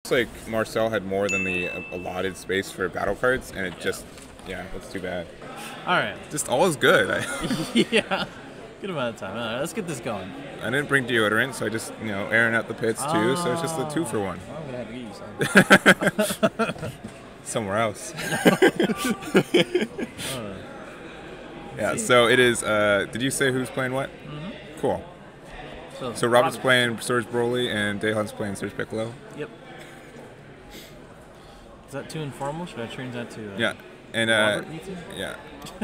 It's like Marcel had more than the allotted space for battle cards, and it just, yeah, that's too bad. All right. Just all is good. Yeah. Good amount of time. All right, let's get this going. I didn't bring deodorant, so I just, airing out the pits too, so it's just a 2-for-1. I'm going to have to get you some. Somewhere else. Yeah, so it is, did you say who's playing what? Mm-hmm. Cool. So Robert's playing Surge Broly and Daehan's playing Surge Piccolo? Yep. Is that too informal? Should I change that to yeah. And yeah,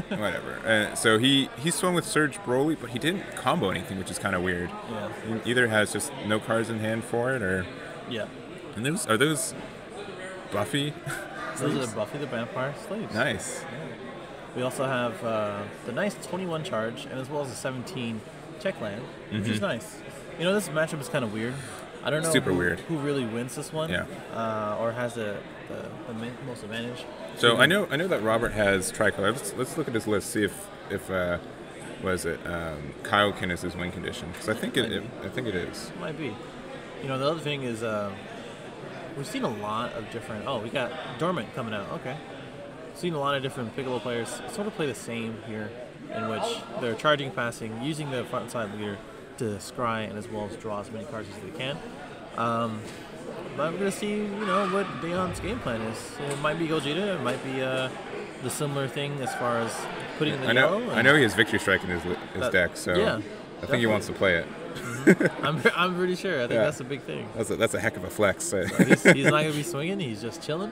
whatever. So he swung with Surge Broly, but he didn't combo anything, which is kind of weird. Yeah. He either has just no cards in hand for it, or yeah. And are those Buffy? Those are Buffy the Vampire Slaves. Nice. Yeah. We also have the nice 21 charge, and as well as a 17 check land, which is nice. This matchup is kind of weird. I don't know who really wins this one, or has the most advantage. So I know that Robert has tricolor. Let's look at his list, see if Kaioken is his win condition, because I think it is. It might be. The other thing is we've seen a lot of different. Oh, we got Dormant coming out. Okay, seen a lot of different Piccolo players sort of play the same here, in which they're charging, passing, using the front side leader to scry and as well as draw as many cards as they can. But we're going to see, what Daehan's game plan is. It might be Gogeta, it might be the similar thing as far as putting the yellow. I know he has Victory Strike in his deck, so yeah, I think he wants to play it. I'm pretty sure. I think that's a big thing. That's a heck of a flex. So he's not going to be swinging. He's just chilling.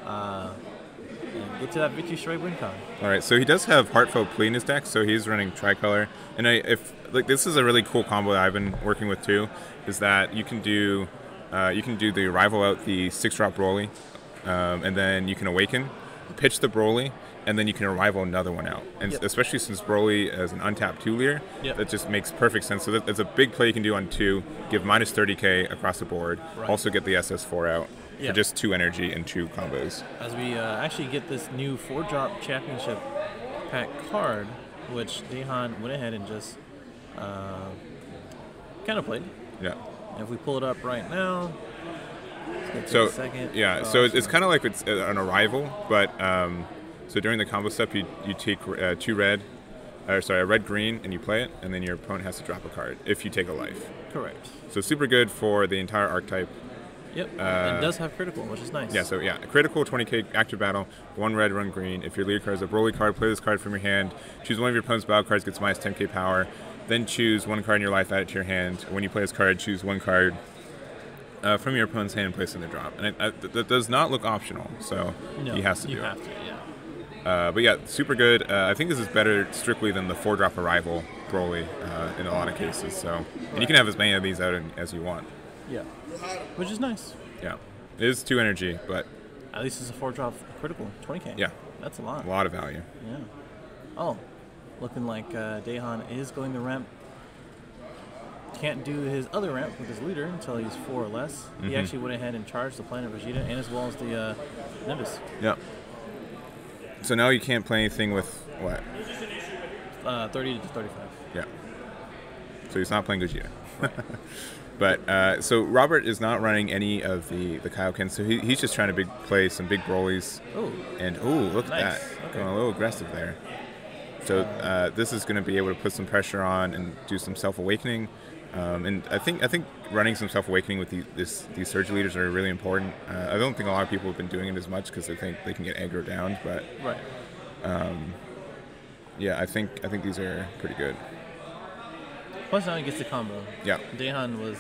And get to that Victory Strike win con. All right, so he does have Heartfelt Plea in his deck, so he's running tricolor. And this is a really cool combo that I've been working with too, is that you can do the Arrival out the 6-drop Broly, and then you can Awaken, pitch the Broly, and then you can Arrival another one out. And especially since Broly is an untapped 2-leader, that just makes perfect sense. So that's a big play you can do on 2, give minus 30k across the board, also get the SS4 out for just 2 energy and 2 combos. As we actually get this new 4-drop championship pack card, which Daehan went ahead and just kind of played. Yeah. And if we pull it up right now, it's so a second. Yeah, so it's kind of like it's an Arrival, but so during the combo step, you take a red green, and you play it, and then your opponent has to drop a card if you take a life. Correct. So super good for the entire archetype. Yep. It does have critical, which is nice. Yeah. So critical 20k active battle, 1 red, 1 green. If your leader card is a Broly card, play this card from your hand. Choose one of your opponent's battle cards, gets minus 10k power. Then choose 1 card in your life, add it to your hand. When you play this card, choose 1 card from your opponent's hand and place it in the drop. And that does not look optional, so he has to do it. You have to, yeah. But yeah, super good. I think this is better strictly than the 4-drop Arrival Broly in a lot of cases. So, and you can have as many of these out as you want. Yeah, which is nice. Yeah, it is 2 energy, but at least it's a 4-drop critical, 20k. Yeah, that's a lot. A lot of value. Yeah. Oh, looking like Daehan is going to ramp. Can't do his other ramp with his leader until he's 4 or less. He actually went ahead and charged the Planet Vegeta and as well as the Nimbus. Yeah. So now you can't play anything with what? 30 to 35. Yeah. So he's not playing Gogeta. But so Robert is not running any of the Kaioken, so he's just trying to play some big Brolys. Oh. And look at that, going a little aggressive there. So this is going to be able to put some pressure on and do some self-awakening. And I think running some self-awakening with these Surge leaders are really important. I don't think a lot of people have been doing it as much because they think they can get aggro down, but yeah, I think these are pretty good. Plus now he gets the combo. Yeah. Daehan was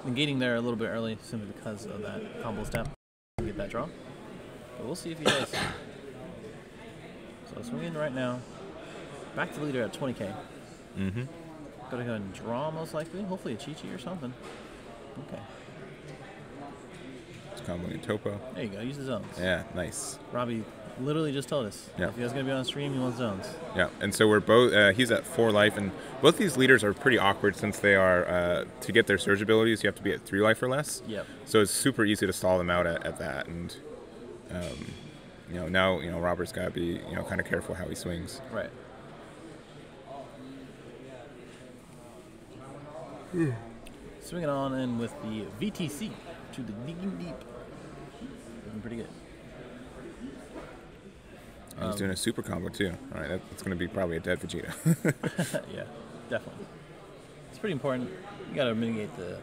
negating there a little bit early simply because of that combo step. Get that draw. But we'll see if he does. So swinging right now. Back to the leader at 20k. Mm-hmm. Gonna go and draw most likely. Hopefully a Chi-Chi or something. Okay. It's comboing a Topo. There you go. Use the zones. Yeah, nice. Robbie literally just told us. Yeah. If he was gonna be on stream, he wants zones. Yeah, and so we're both. He's at 4 life, and both these leaders are pretty awkward since they are to get their surge abilities. You have to be at 3 life or less. Yep. So it's super easy to stall them out at that, and now Robert's got to be kind of careful how he swings. Right. Swinging on in with the VTC. to the digging deep. Looking pretty good. He's doing a super combo too. All right, that's going to be probably a dead Vegeta. Yeah, definitely. It's pretty important. You got to mitigate the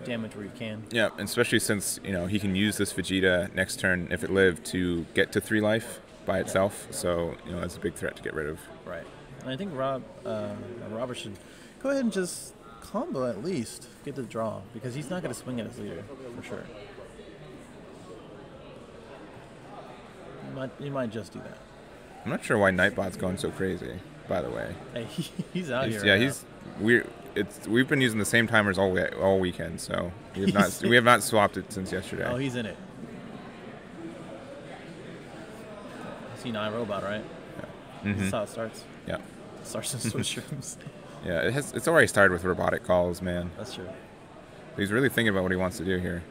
damage where you can. Yeah, and especially since he can use this Vegeta next turn if it lived to get to 3 life by itself. So that's a big threat to get rid of. Right. And I think Robert should go ahead and just combo at least, get the draw, because he's not going to swing at his leader for sure. You might just do that. I'm not sure why Nightbot's going so crazy, by the way. Hey, he's out here. Yeah, he's weird. We've been using the same timers all weekend, so we have not swapped it since yesterday. Oh, he's in it. C9 robot, right? Yeah. Mm-hmm. That's how it starts. Yeah. It starts in switch rooms. Yeah, it's already started with robotic calls, man. That's true. He's really thinking about what he wants to do here.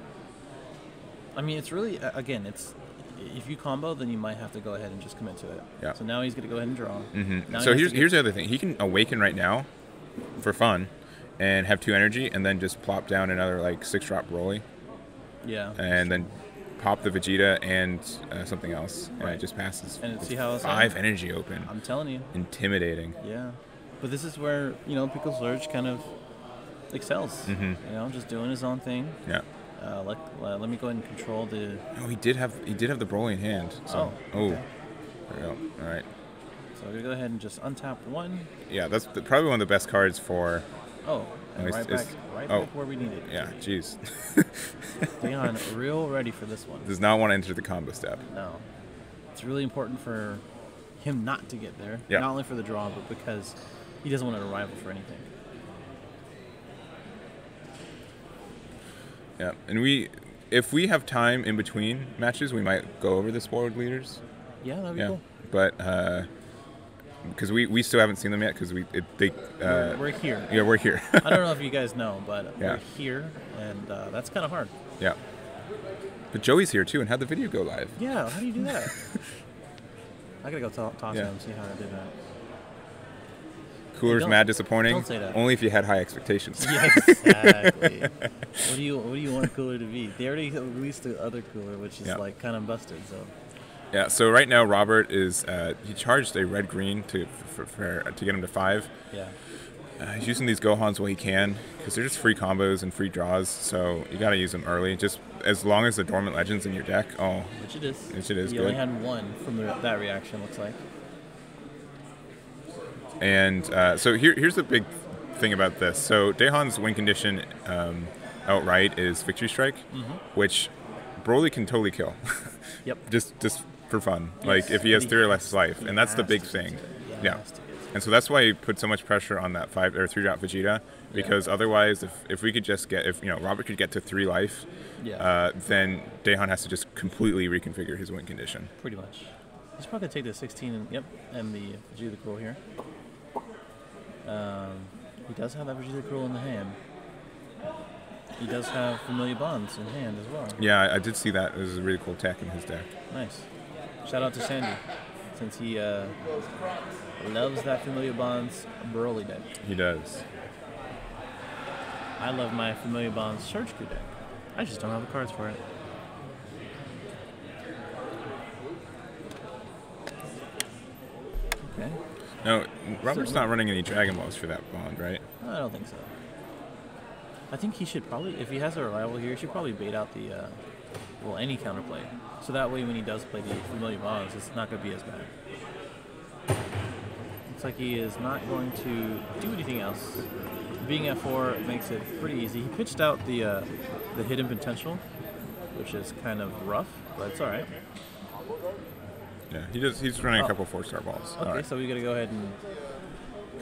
I mean, it's really, again, if you combo, then you might have to go ahead and just commit to it. Yeah. So now he's going to go ahead and draw. Mm-hmm. So here's the other thing. He can awaken right now for fun and have 2 energy and then just plop down another 6-drop Broly. Yeah. And then pop the Vegeta and something else. And Right. it just passes. And see how it's 5 energy open. I'm telling you. Intimidating. Yeah. But this is where, Pickle Surge kind of excels. Mm-hmm. Just doing his own thing. Yeah. Let me go ahead and control the... Oh, he did have the Broly in hand. So. Okay. There we go. All right. So we're going to go ahead and just untap 1. Yeah, that's probably one of the best cards for... Oh, and right back where we need it. Yeah, jeez. Daehan, real ready for this one. Does not want to enter the combo step. No. It's really important for him not to get there. Yeah. Not only for the draw, but because he doesn't want to rival for anything. Yeah, and if we have time in between matches, we might go over the spoiled leaders. Yeah, that'd be cool. But because we still haven't seen them yet, because we're here. Yeah, we're here. I don't know if you guys know, but Yeah. we're here, and that's kind of hard. Yeah. But Joey's here too, and how'd the video go live? Yeah, how do you do that? I gotta go talk to Yeah. him, see how I did that. Cooler's mad disappointing. Don't say that. Only if you had high expectations. Yeah, exactly. What do you want Cooler to be? They already released the other Cooler, which is kind of busted. So. Yeah. So right now Robert is he charged a red-green to get him to 5. Yeah. He's using these Gohans while he can, because they're just free combos and free draws. So you got to use them early, just as long as the Dormant Legend's in your deck. Oh. Which it is. Which it is. He only had 1 from that reaction. Looks like. And so here's the big thing about this. So Daehan's win condition outright is Victory Strike, which Broly can totally kill. Yep. just for fun. Yes. Like if he has 3 or less life, and that's the big thing. Yeah. And so that's why he put so much pressure on that 5 or 3-drop Vegeta, because otherwise, if we could just get Robert could get to 3 life, then Daehan has to just completely reconfigure his win condition. Pretty much. He's probably gonna take the 16 and the Vegeta Cruel here. He does have that Vegeta Cruel in the hand. He does have Familiar Bonds in hand as well. Yeah, I did see that. It was a really cool tech in his deck. Nice. Shout out to Sandy, since he loves that Familiar Bonds Broly deck. He does. I love my Familiar Bonds Surge-Q deck. I just don't have the cards for it. Okay. No, Robert's not running any Dragon Balls for that bond, right? I don't think so. I think he should probably, if he has a rival here, he should probably bait out the, any counterplay. So that way when he does play the Familiar Bonds, it's not going to be as bad. Looks like he is not going to do anything else. Being at 4 makes it pretty easy. He pitched out the hidden potential, which is kind of rough, but it's alright. Yeah, he's running a couple 4-star balls. Okay, so we got to go ahead and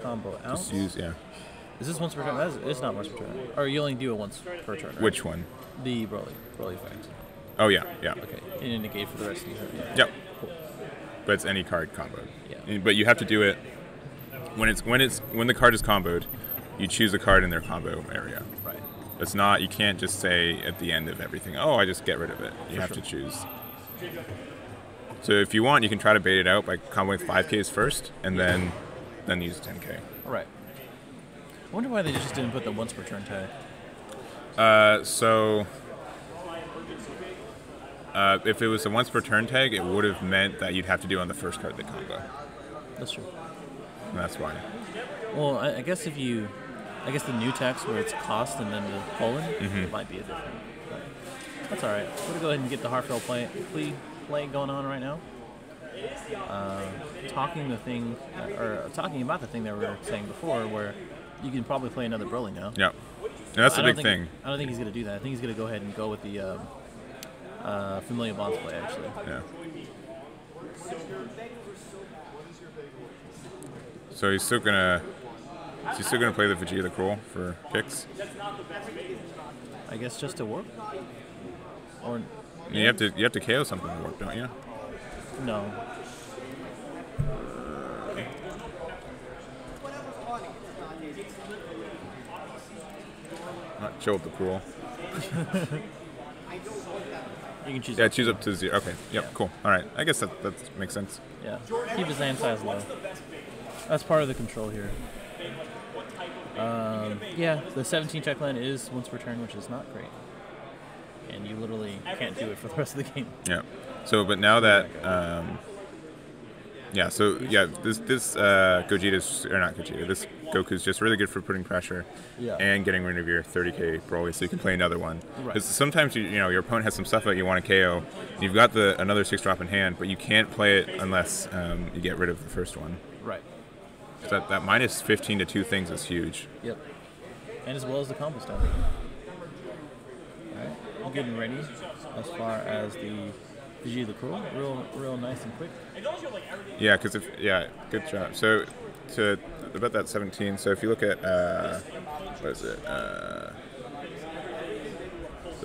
combo out. Just use, Is this once per turn? It's not once per turn. Or you only do it once per turn, right? Which one? The Broly effect. Oh, yeah. Okay, and you negate for the rest of the turn. Yeah. Yep. Cool. But it's any card comboed. Yeah. But you have to do it when the card is comboed. You choose a card in their combo area. Right. It's not. You can't just say at the end of everything, "Oh, I just get rid of it." You have to choose. So if you want, you can try to bait it out by comboing 5Ks first, and then use 10K. All right. I wonder why they just didn't put the once per turn tag. So If it was a once per turn tag, it would have meant that you'd have to do on the first card of the combo. That's true. And that's why. Well, I guess if you, I guess the new text where it's cost and then the colon, it might be a different. But that's all right. We're gonna go ahead and get the heartfelt play going on right now. Talking about the thing that we were saying before, where you can probably play another Broly now. Yeah, and that's a big thing. I don't think he's gonna do that. I think he's gonna go ahead and go with the Familiar Bonds play actually. Yeah. So he's still gonna play the Vegeta the Cruel for kicks. I guess just to warp. Or you have to KO something to warp, don't you? No. Not chill with the Cruel. You can choose. Yeah, choose up to 0. Okay. Yep. Cool. All right. I guess that makes sense. Yeah. Keep his land size low. That's part of the control here. Yeah, the 17 check land is once per turn, which is not great. And you literally can't do it for the rest of the game. Yeah. So, but now that, this Gogeta's, or not Gogeta, this Goku's just really good for putting pressure and getting rid of your 30k Broly, so you can play another one. Because sometimes your opponent has some stuff that you want to KO. You've got another 6-drop in hand, but you can't play it unless you get rid of the first one. Right. So that minus 15 to 2 things is huge. Yep. And as well as the combo stuff. Alright, I'm getting ready as far as the Vegeta the Cruel. Real nice and quick. Yeah, because good job. So about that 17. So if you look at what is it? The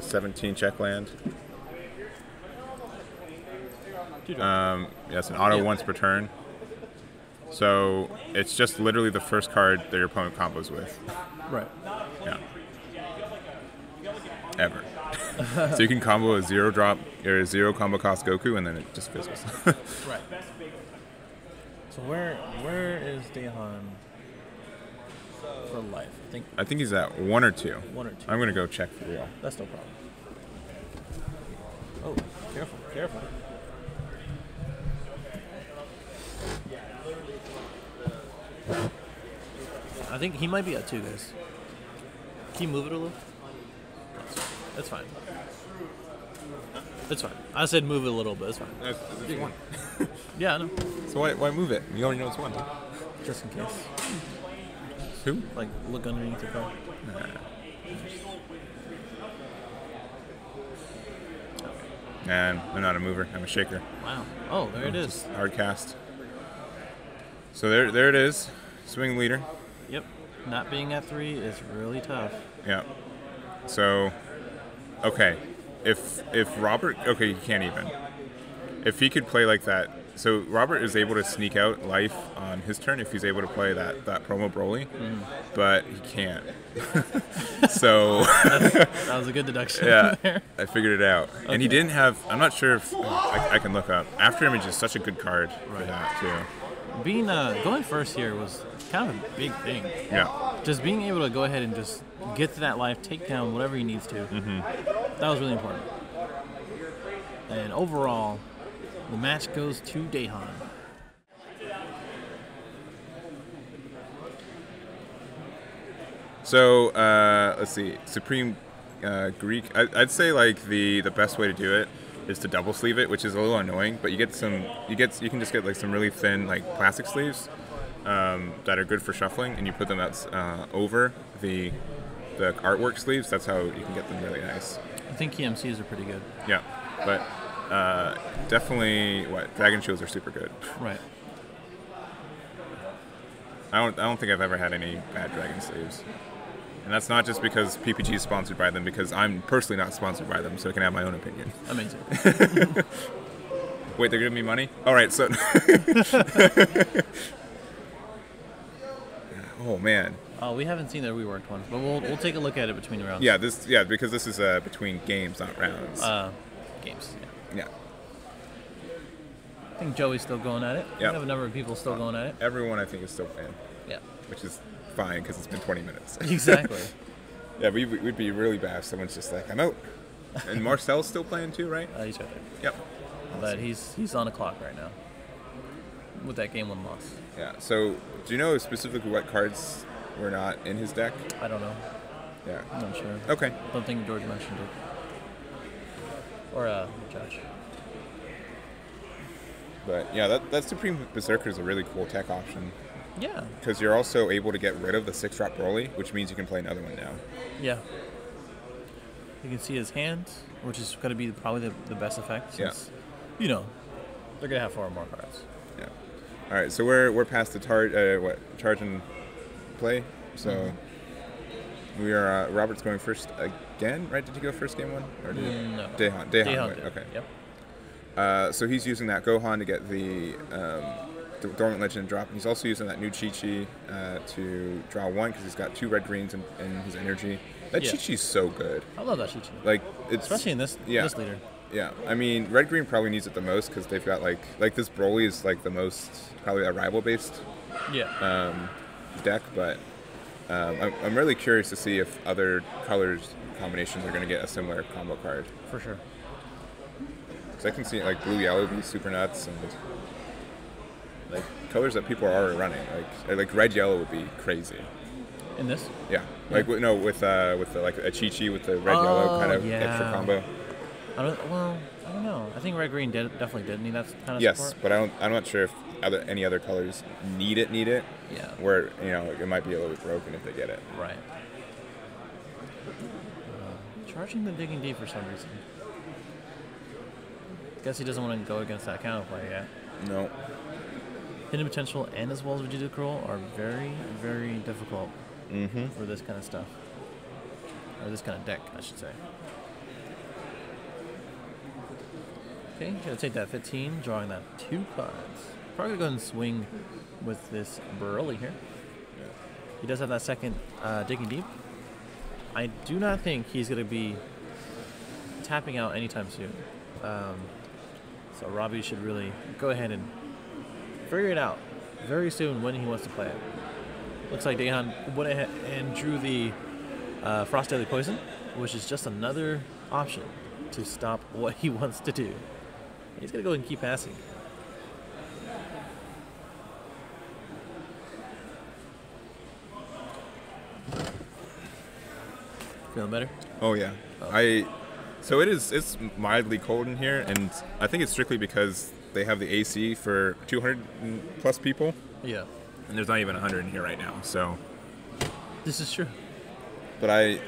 17 check land. It's an auto once per turn. So it's just literally the first card that your opponent combos with. Right. Yeah. Ever. So you can combo a 0-drop or a 0 combo cost Goku, and then it just fizzles. Right. So where is Daehan for life? I think he's at 1 or 2. 1 or 2. I'm gonna go check for real. That's no problem. Oh, careful. I think he might be at 2, guys. Can you move it a little? That's fine. It's fine. I said move it a little bit. It's fine. It's 1. Yeah, I know. So why move it? You already know it's 1. Just in case. Who? Like, look underneath the car. And I'm not a mover. I'm a shaker. Wow. Oh, there it is. Hard cast. So there it is. Swing leader. Yep. Not being at 3 is really tough. Yeah. So, okay. If Robert, okay, he can't even. If he could play like that, so Robert is able to sneak out life on his turn if he's able to play that promo Broly, but he can't. So that was a good deduction. Yeah, there. I figured it out. Okay. And he didn't have. I'm not sure if I can look up. After Image is such a good card for that too. Being going first here was kind of a big thing. Yeah. Just being able to go ahead and just get to that life, take down whatever he needs to. That was really important. And overall, the match goes to Daehan. So let's see, Supreme Greek. I'd say like the best way to do it is to double sleeve it, which is a little annoying. But you can just get like some really thin like plastic sleeves that are good for shuffling, and you put them out over the artwork sleeves. That's how you can get them really nice. I think EMCs are pretty good. Yeah, but definitely Dragon Shields are super good. Right. I don't think I've ever had any bad Dragon sleeves. And that's not just because PPG is sponsored by them, because I'm personally not sponsored by them, so I can have my own opinion. Amazing. Wait, they're giving me money? All right, so... Oh, man. Oh, we haven't seen their reworked ones, but we'll take a look at it between rounds. Yeah, because this is between games, not rounds. Games, yeah. I think Joey's still going at it. Yeah. We have a number of people still going at it. Everyone, I think, is still playing. Yeah. Which is fine, because it's been 20 minutes. Exactly. Yeah, we'd be really bad if someone's just like, I'm out. And Marcel's still playing too, right? He's right there. Yep. But he's on the clock right now with that game 1 loss. Yeah. So, do you know specifically what cards were not in his deck? I don't know. Yeah. I'm not sure. Okay. Don't think George mentioned it. Or Josh. But yeah, that Supreme Berserker is a really cool tech option. Yeah. Because you're also able to get rid of the 6-drop Broly, which means you can play another one now. Yeah. You can see his hand, which is going to be probably the best effect. Since, they're going to have 4 more cards. Yeah. All right, so we're past the charge and play. So we are. Robert's going first again, right? Did you go first game 1? Or did no. Daehan Did. Okay. Yep. So he's using that Gohan to get the Dormant Legend drop. And he's also using that new Chi-Chi to draw 1 because he's got 2 red-greens in his energy. That Chi-Chi's so good. I love that Chi-Chi. Like, it's, especially in this leader. Yeah, I mean, red-green probably needs it the most because they've got, like this Broly is, like, the most, probably a rival-based deck, but I'm really curious to see if other colors combinations are going to get a similar combo card. For sure. Because I can see, like, blue-yellow be super nuts, and, like, colors that people are already running. Like red-yellow would be crazy. In this? Yeah. Like, no, with the, like, a Chi-Chi with the red-yellow kind of extra combo. I don't know. I think red-green definitely did need that kind of yes, support. but I'm not sure if any other colors need it. Yeah. Where, it might be a little bit broken if they get it. Right. Charging the Digging Deep for some reason. Guess he doesn't want to go against that counterplay yet. No. Hidden Potential and as well as Vegeta Cruel are very, very difficult for this kind of stuff. Or this kind of deck, I should say. Okay, gonna take that 15, drawing that 2 cards. Probably gonna go ahead and swing with this Broly here. He does have that second Digging Deep. I do not think he's gonna be tapping out anytime soon. So Robbie should really go ahead and figure it out very soon when he wants to play it. Looks like Daehan went ahead and drew the Frost Deadly Poison, which is just another option to stop what he wants to do. He's going to go and keep passing. Feeling better? Oh, yeah. Oh. So it's mildly cold in here, and I think it's strictly because they have the AC for 200 plus people. Yeah. And there's not even 100 in here right now, so. This is true. But I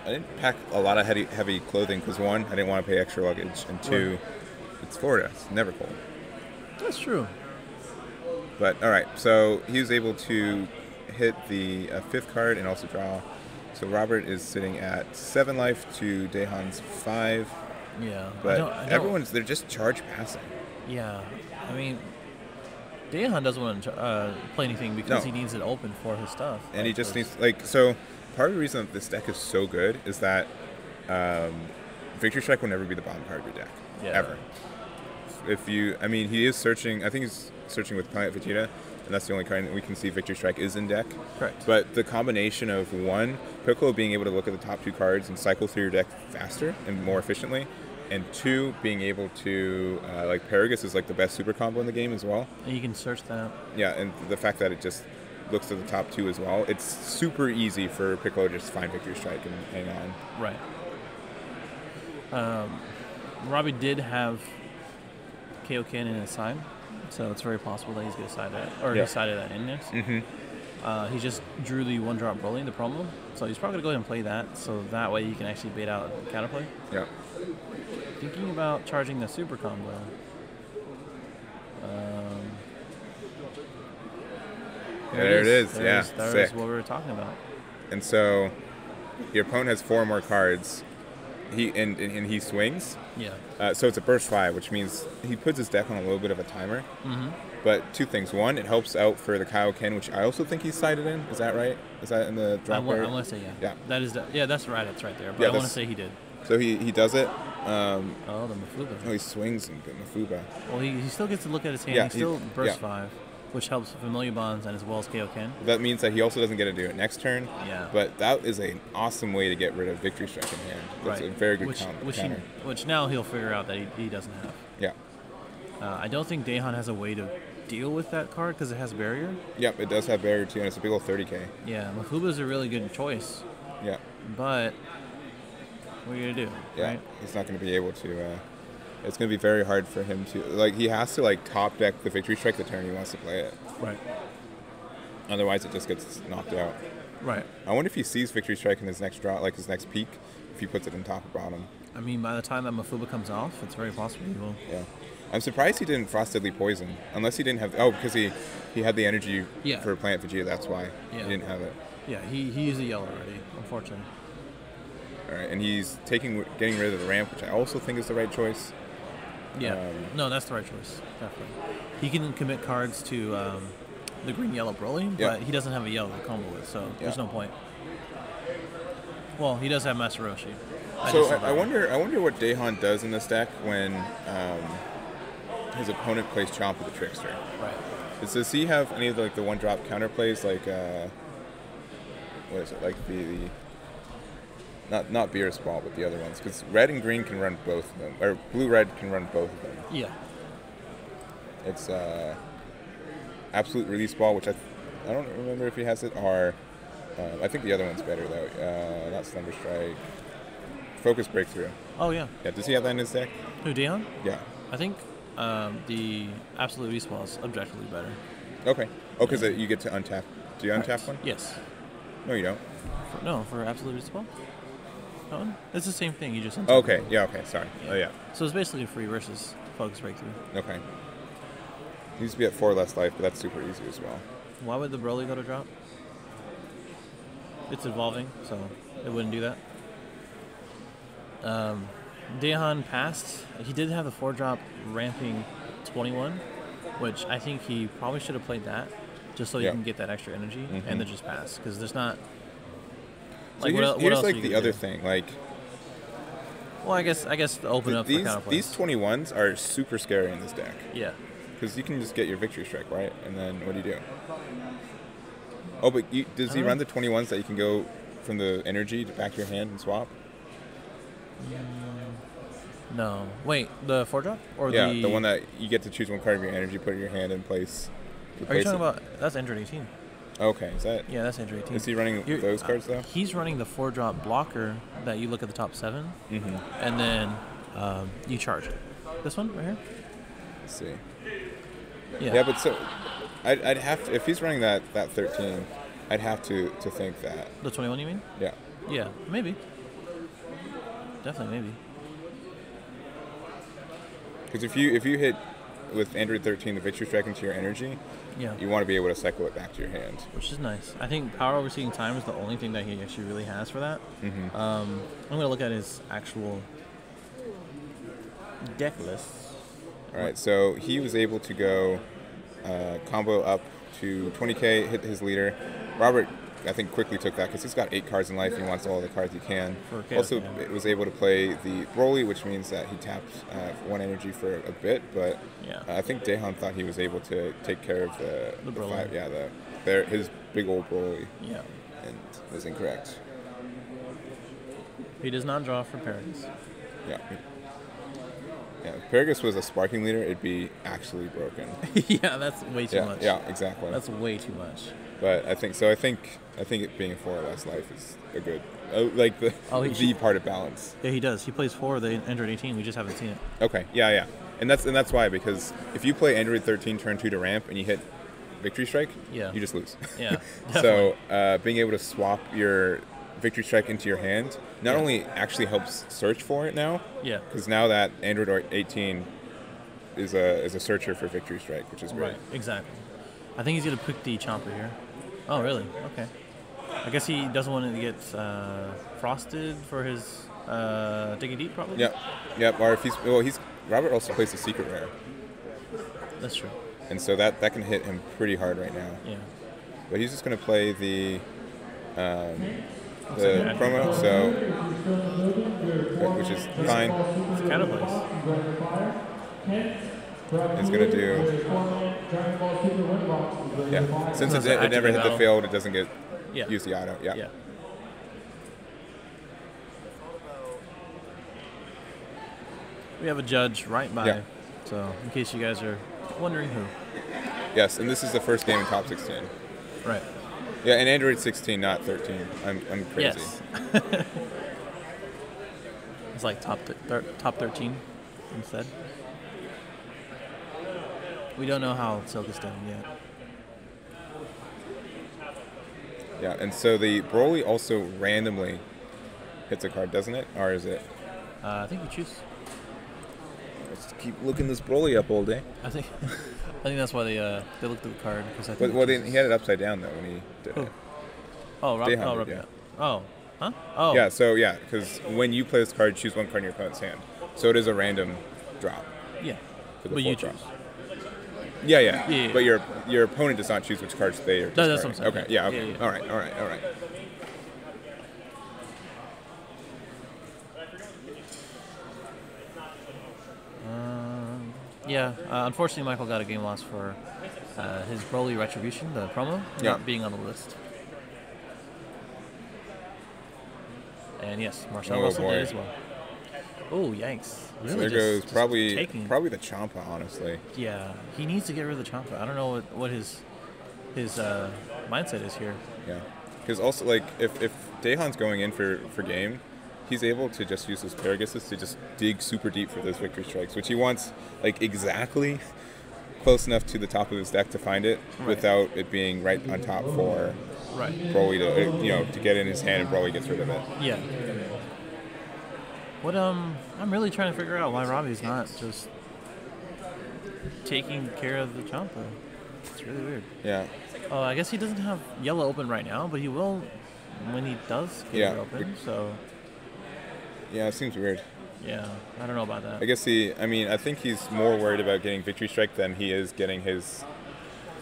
didn't pack a lot of heavy clothing because 1, I didn't want to pay extra luggage, and 2, it's Florida. It's never cold. That's true. But all right, so he was able to hit the 5th card and also draw. So Robert is sitting at 7 life to Daehan's 5. Yeah. But they're just charge passing. Yeah. I mean, Daehan doesn't want to play anything because he needs it open for his stuff. And he just needs, so part of the reason that this deck is so good is that Victory Strike will never be the bottom card of your deck. Yeah. Ever. He is searching, I think he's searching with Planet Vegeta, and that's the only card that we can see Victory Strike is in deck. Correct. But the combination of 1, Piccolo being able to look at the top 2 cards and cycle through your deck faster and more efficiently, and 2, being able to, Paragus is like the best super combo in the game as well. And you can search that. Yeah, and the fact that it just looks at the top 2 as well, it's super easy for Piccolo to just find Victory Strike and hang on. Right. Robbie did have Kaioken in his side, so it's very possible that he's going to side that, or he sided that in this. He just drew the 1-drop Broly, the promo, so he's probably going to go ahead and play that, so that way you can actually bait out counterplay. Yeah. Thinking about charging the super combo. There it is. There's what we were talking about. And so your opponent has 4 more cards. He swings. Yeah. So it's a burst 5, which means he puts his deck on a little bit of a timer. But 2 things. 1, it helps out for the Kaioken, which I also think he's sided in. Is that right? Is that in the drop card? I want to say yeah. That is that's right. It's right there. But I want to say he did. So he does it. The Mafuba. Oh, he swings and Mafuba. Well, he still gets to look at his hand. He still burst 5. which helps Familiar Bonds and as well as KO Ken. That means that he also doesn't get to do it next turn. Yeah. But that is an awesome way to get rid of Victory Strike in hand. That's a very good counter. Which now he'll figure out that he doesn't have. Yeah. I don't think Daehan has a way to deal with that card because it has Barrier. Yep, it does have Barrier too, and it's a big old 30k. Yeah, Mafuba's a really good choice. Yeah. But what are you gonna do? Yeah, right? He's not going to be able to. It's going to be very hard for him to he has to top deck the Victory Strike the turn he wants to play it. Right. Otherwise, it just gets knocked out. Right. I wonder if he sees Victory Strike in his next draw, his next peak, if he puts it in top or bottom. I mean, by the time that Mafuba comes off, it's very possible he will. Yeah. I'm surprised he didn't Frost Deadly Poison, unless he didn't have. Because he had the energy for Planet Vegeta. That's why he didn't have it. Yeah, he used the yellow already, unfortunately. All right, and he's getting rid of the ramp, which I also think is the right choice. Yeah, no, that's the right choice, definitely. He can commit cards to the green-yellow Broly, but he doesn't have a yellow to combo with, so there's no point. Well, he does have Master Roshi. So I wonder what Daehan does in this deck when his opponent plays Chomp with the Trickster. Right. Does he have any of the one-drop counter plays what is it, not Beerus Ball, but the other ones? Because red and green can run both of them, or blue-red can run both of them. Yeah. It's Absolute Release Ball, which I don't remember if he has it, or I think the other one's better though. Not Thunder Strike. Focus Breakthrough. Oh yeah. Yeah. Does he have that in his deck? Who, Daehan? Yeah. I think the Absolute Release Ball is objectively better. Okay. Oh, because you get to untap. Do you untap one? Yes. No, you don't. For Absolute Release Ball? That one? It's the same thing. You just untap. Okay. Yeah. Okay. Sorry. Yeah. Oh yeah. So it's basically a free versus Focus Breakthrough. Okay. He used to be at 4 less life, but that's super easy as well. Why would the Broly go to drop? It's evolving, so it wouldn't do that. Daehan passed. He did have the 4-drop ramping 21, which I think he probably should have played that, just so you can get that extra energy, and then just pass, because there's not. So here's the other thing, Well, I guess to open up for counterplays. These 21s are super scary in this deck. Yeah. Because you can just get your Victory Strike, right? And then what do you do? Oh, but does he run the 21s that you can go from the energy back to your hand and swap? No. Wait, the 4-drop? Or the one that you get to choose one card of your energy, put it in your hand, and place. Are you talking about? That's Android 18. Okay, is that? Yeah, that's Android 18. Is he running those cards though? He's running the 4-drop blocker that you look at the top 7, and then you charge it. This one right here. Let's see. Yeah, but so I'd have to, if he's running that 13, I'd have to think that. The 21, you mean? Yeah. Yeah, maybe. Definitely, maybe. Because if you hit with Android 13 the Victory Strike into your energy, you want to be able to cycle it back to your hand. Which is nice. I think Power Overseeing Time is the only thing that he actually really has for that. I'm going to look at his actual deck list. All right, so he was able to go combo up to 20k, hit his leader. Robert, I think, quickly took that because he's got 8 cards in life. He wants all the cards he can. Also, was able to play the Broly, which means that he tapped 1 energy for a bit. But I think Daehan thought he was able to take care of the Broly. His big old Broly. Yeah. And was incorrect. He does not draw for Paragus. Yeah. Yeah, if Paragus was a sparking leader, it'd be actually broken. Yeah, that's way too much. Yeah, exactly. That's way too much. But I think it being 4 or less life is a good, the part of balance. Yeah, he does. He plays 4 the Android 18. We just haven't seen it. Okay. Yeah. And that's why, because if you play Android 13 turn 2 to ramp and you hit Victory Strike, you just lose. Yeah. So being able to swap your Victory Strike into your hand not only actually helps search for it now, because now that Android 18 is a searcher for Victory Strike, which is great. Right, exactly. I think he's going to pick the Chomper here. Oh, really? Okay. I guess he doesn't want to get frosted for his Digging Deep, probably? Yep. Or if Robert also plays the Secret Rare. That's true. And so that can hit him pretty hard right now. Yeah. But he's just going to play the promo, so which is fine. It's kind of place. It's going to do... Yeah, since it never hit the field, it doesn't get use the auto. Yeah. We have a judge right by, so in case you guys are wondering who. Yes, and this is the first game in top 16. Right. Yeah, and Android 16, not 13. I'm crazy. Yes. It's like top 13 instead. We don't know how Silk is doing yet. Yeah, and so the Broly also randomly hits a card, doesn't it? Or is it? I think you choose. Let's keep looking this Broly up all day. I think that's why they looked at the card because I think. Well, he had it upside down though when he did it. Oh, Rob. Yeah. Oh, huh? Oh. Yeah. So because when you play this card, choose one card in your opponent's hand. So it is a random drop. Yeah. But you choose. Yeah. But your opponent does not choose which cards they are. No, that's what I'm saying. Okay. Yeah. Okay. Yeah. All right. Unfortunately, Michael got a game loss for his Broly Retribution, the promo, not being on the list. And yes, Marcel Wilson did as well. Oh, yikes. Really so there goes probably the Champa, honestly. Yeah, he needs to get rid of the Champa. I don't know what his mindset is here. Yeah, because also, like, if Daehan's going in for game, he's able to just use his Paraguses to just dig super deep for those victory strikes, which he wants, like, exactly close enough to the top of his deck to find it without it being right on top for Broly to get in his hand and Broly gets rid of it. Yeah. What I'm really trying to figure out why Robbie's not just taking care of the Champa. It's really weird. Yeah. Oh, I guess he doesn't have yellow open right now, but he will when he does get it open. So. Yeah, it seems weird. Yeah, I don't know about that. I guess I think he's more worried about getting victory strike than he is getting his,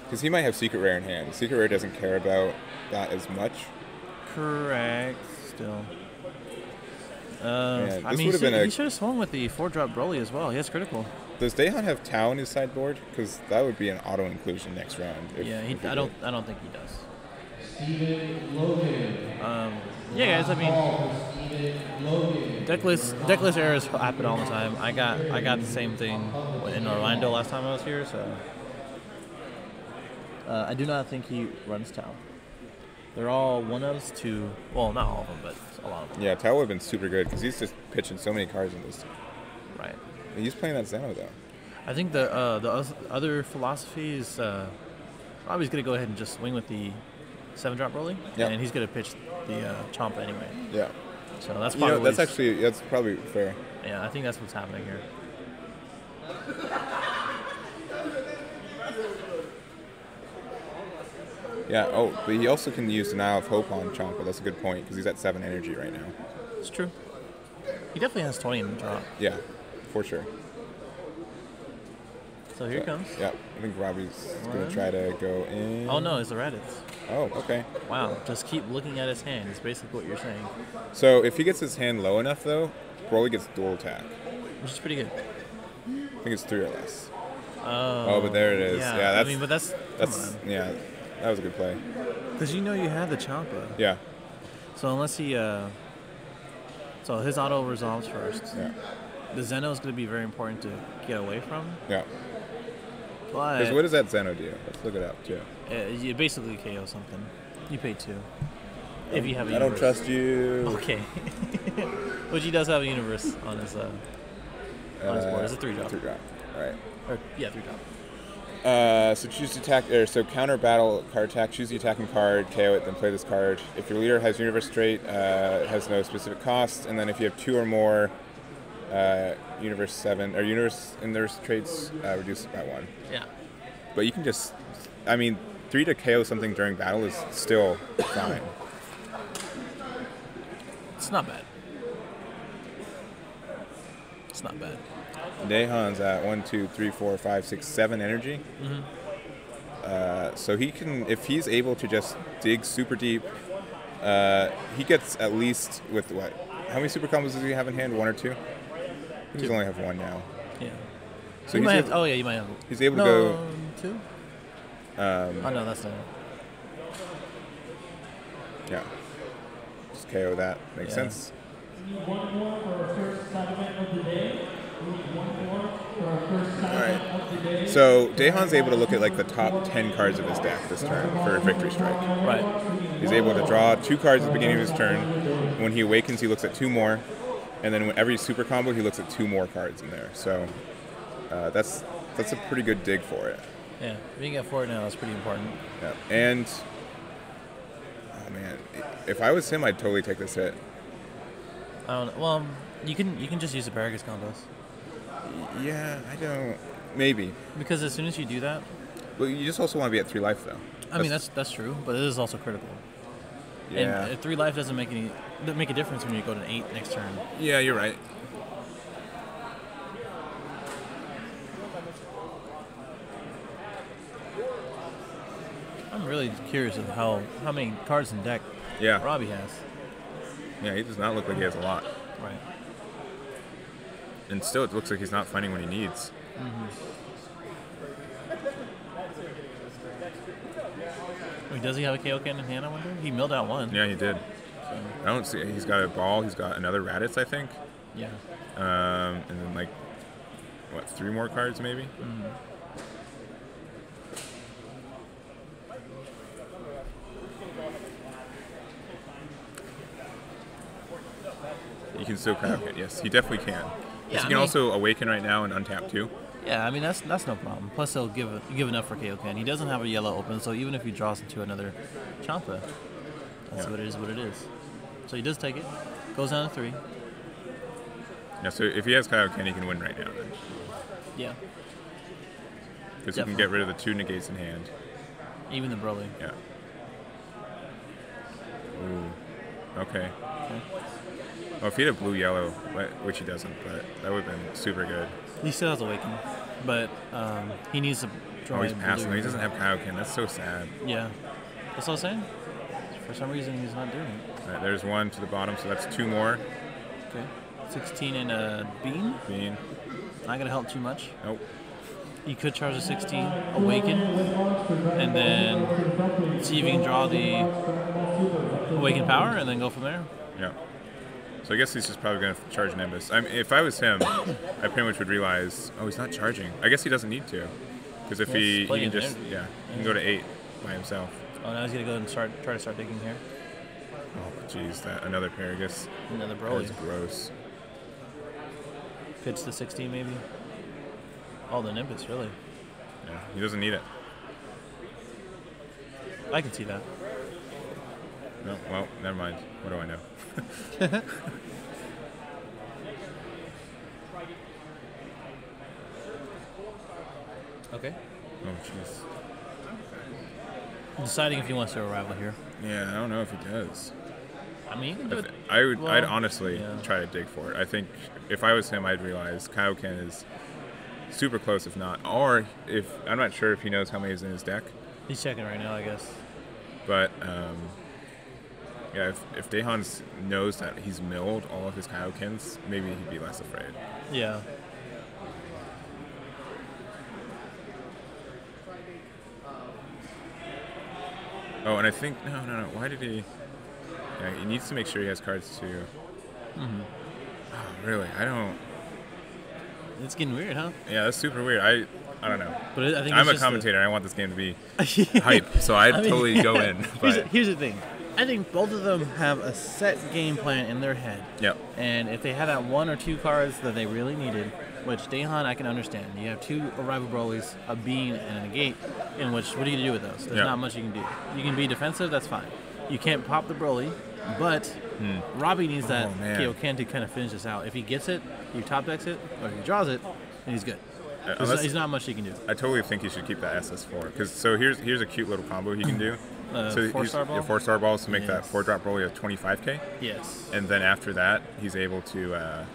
because he might have secret rare in hand. Secret rare doesn't care about that as much. Correct. Still. He should have swung with the 4-drop Broly as well. He has critical. Does Daehan have Tao in his sideboard? Because that would be an auto inclusion next round. I don't think he does. Yeah, guys. I mean, deckless errors happen all the time. I got the same thing in Orlando last time I was here. So I do not think he runs Tao. They're all 1-ofs to, well, not all of them, but a lot of them. Yeah, Tao would have been super good because he's just pitching so many cards in this. Right. He's playing that Zeno, though. I think the other philosophy is Robbie's going to go ahead and just swing with the 7-drop Broly, and he's going to pitch the Champa anyway. Yeah. So that's probably that's probably fair. Yeah, I think that's what's happening here. Yeah, but he also can use Denial of Hope on Champa. That's a good point, because he's at 7 energy right now. It's true. He definitely has 20 in the drop. Yeah, for sure. So here he comes. Yeah, I think Robbie's going to try to go in. Oh, no, it's the Reddits. Oh, okay. Wow, just keep looking at his hand is basically what you're saying. So if he gets his hand low enough, though, Broly gets dual attack. Which is pretty good. I think it's 3 or less. Oh, but there it is. Yeah, that's yeah, that was a good play. Because you have the Champa. Yeah. So unless he, so his auto resolves first. Yeah. The Zeno is going to be very important to get away from. Yeah. But what does that Zeno do? Let's look it up too. You basically KO something. You pay 2. If you have a universe. I don't trust you. Okay. Which he does have a universe on his board. It's a 3-drop. 3-drop. All right. 3-drop. So choose the attack, so counter battle card attack. Choose the attacking card, KO it, then play this card. If your leader has universe trait, it has no specific cost, and then if you have 2 or more universe 7 or universe in their traits, reduce it by 1. Yeah. But you can just, 3 to KO something during battle is still fine. It's not bad. It's not bad. Daehan's at 1, 2, 3, 4, 5, 6, 7 energy. Mm-hmm. So he can, if he's able to just dig super deep, he gets at least with what? How many super combos does he have in hand? 1 or 2? He only have 1 now. Yeah. So you he's might able, have. Oh yeah, you might have. he's able to No, go. 2. Oh no, that's not. Yeah. Just KO that. Makes Yeah. sense. Alright. So Daehan's able to look at like the top 10 cards of his deck this turn for a victory strike. Right. He's able to draw 2 cards at the beginning of his turn. When he awakens, he looks at 2 more. And then when every super combo, he looks at 2 more cards in there. So that's a pretty good dig for it. Yeah, being at 4 now is pretty important. Yeah. And oh man, if I was him, I'd totally take this hit. I don't know. Well, you can just use the Paragus combos. Yeah, I don't. Maybe. Because as soon as you do that, But you just also want to be at 3 life though. I mean that's true, but it is also critical. Yeah. And 3 life doesn't make a difference when you go to 8 next turn. Yeah, you're right. I'm really curious of how many cards in deck Yeah. Robbie has. Yeah, he does not look like he has a lot. Right. And still, it looks like he's not finding what he needs. Wait, does he have a KO can in hand, I wonder? He milled out 1. Yeah, he did. I don't see. He's got a ball. He's got another Raditz, I think. Yeah. And then like, what, 3 more cards maybe? You can still crack it. Yes, he definitely can. Yeah, He can also awaken right now and untap too. Yeah, I mean that's no problem. Plus he'll give enough for KO can. He doesn't have a yellow open, so even if he draws into another Champa, that's what it is. What it is. So he does take it. Goes down to 3. Yeah. So if he has Kaioken, he can win right now then, Yeah. because he can get rid of the 2 negates in hand. Even the Broly. Yeah. Ooh. Okay. Well, if he had a blue-yellow, which he doesn't, but that would have been super good. He still has Awaken, but he needs to draw. Oh, he's in passing. blue. He doesn't have Kaioken. That's so sad. Yeah. That's what I'm saying. For some reason, he's not doing it. All right, there's 1 to the bottom, so that's 2 more. Okay. 16 and a Beam. Bean. Not gonna help too much. Nope. You could charge a 16, Awaken, and then see if you can draw the Awaken power, and then go from there. Yeah. So I guess he's just probably going to charge Nimbus. I mean, if I was him, I pretty much would realize, oh, he's not charging. I guess he doesn't need to, because if he can just, he can go to 8 by himself. Oh, now he's gonna go and try to start digging here. Oh, jeez, that another Paragus. Another Broly. That's gross. Pitch the 16 maybe. Oh, the Nimbus, really. Yeah, he doesn't need it. I can see that. No, well, never mind. What do I know? Okay. Oh, jeez. Deciding if he wants to arrival here. Yeah, I don't know if he does. I mean, you can do it. I'd honestly yeah. try to dig for it. I think if I was him, I'd realize Kaioken is super close, if not. Or if I'm not sure if he knows how many is in his deck. He's checking right now, I guess. But yeah, if Daehan knows that he's milled all of his Kaiokens, maybe he'd be less afraid. Yeah. Oh, and I think no. Why did he? Yeah, he needs to make sure he has cards too. Mm-hmm. Oh, really? I don't. It's getting weird, huh? Yeah, that's super weird. I don't know. But I think I'm it's a just commentator. I want this game to be hype, so I'd totally go in. But Here's the thing. I think both of them have a set game plan in their head. Yep. And if they had that 1 or 2 cards that they really needed, which Daehan I can understand. You have 2 arrival Broly's, a Bean, and a Negate, in which, what are you going to do with those? There's not much you can do. You can be defensive, that's fine. You can't pop the Broly, but Robbie needs that Kaioken to kind of finish this out. If he gets it, he top decks it, or if he draws it, then he's good. There's not much he can do. I totally think he should keep that SS4. Because so here's a cute little combo he can do. So 4-star ball? 4-star balls to make that 4-drop Broly a 25k. Yes. And then after that, he's able to,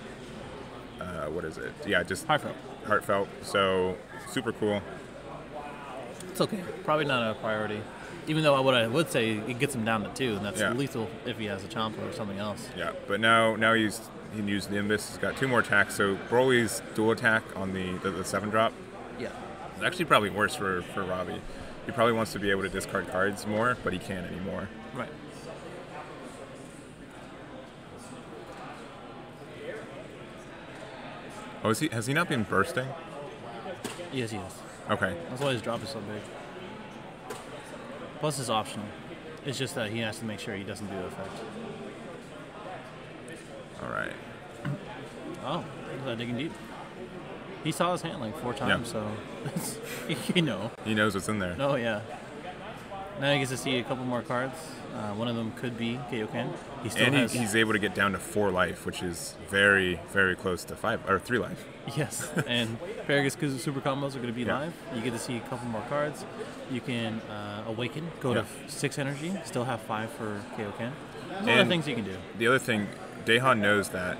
what is it? Yeah, just Heartfelt. So super cool. It's okay. Probably not a priority. Even though what I would say, it gets him down to 2, and that's lethal if he has a Champa or something else. Yeah, but now he's He can use Nimbus. He's got 2 more attacks. So Broly's dual attack on the 7-drop. Yeah. It's actually probably worse for Robbie. He probably wants to be able to discard cards more, but he can't anymore. Right. Oh, has he not been bursting? Yes, he is. Okay. That's why his drop is so big. Plus, it's optional. It's just that he has to make sure he doesn't do the effect. All right. Oh, is that digging deep? He saw his hand like 4 times, so you know. He knows what's in there. Oh yeah. Now he gets to see a couple more cards. One of them could be Kaioken. He's able to get down to 4 life, which is very, very close to 5 or 3 life. Yes, and Paragus super combos are going to be live. You get to see a couple more cards. You can awaken, go to 6 energy, still have 5 for Kaioken. There's a lot of things you can do. The other thing, Daehan knows that.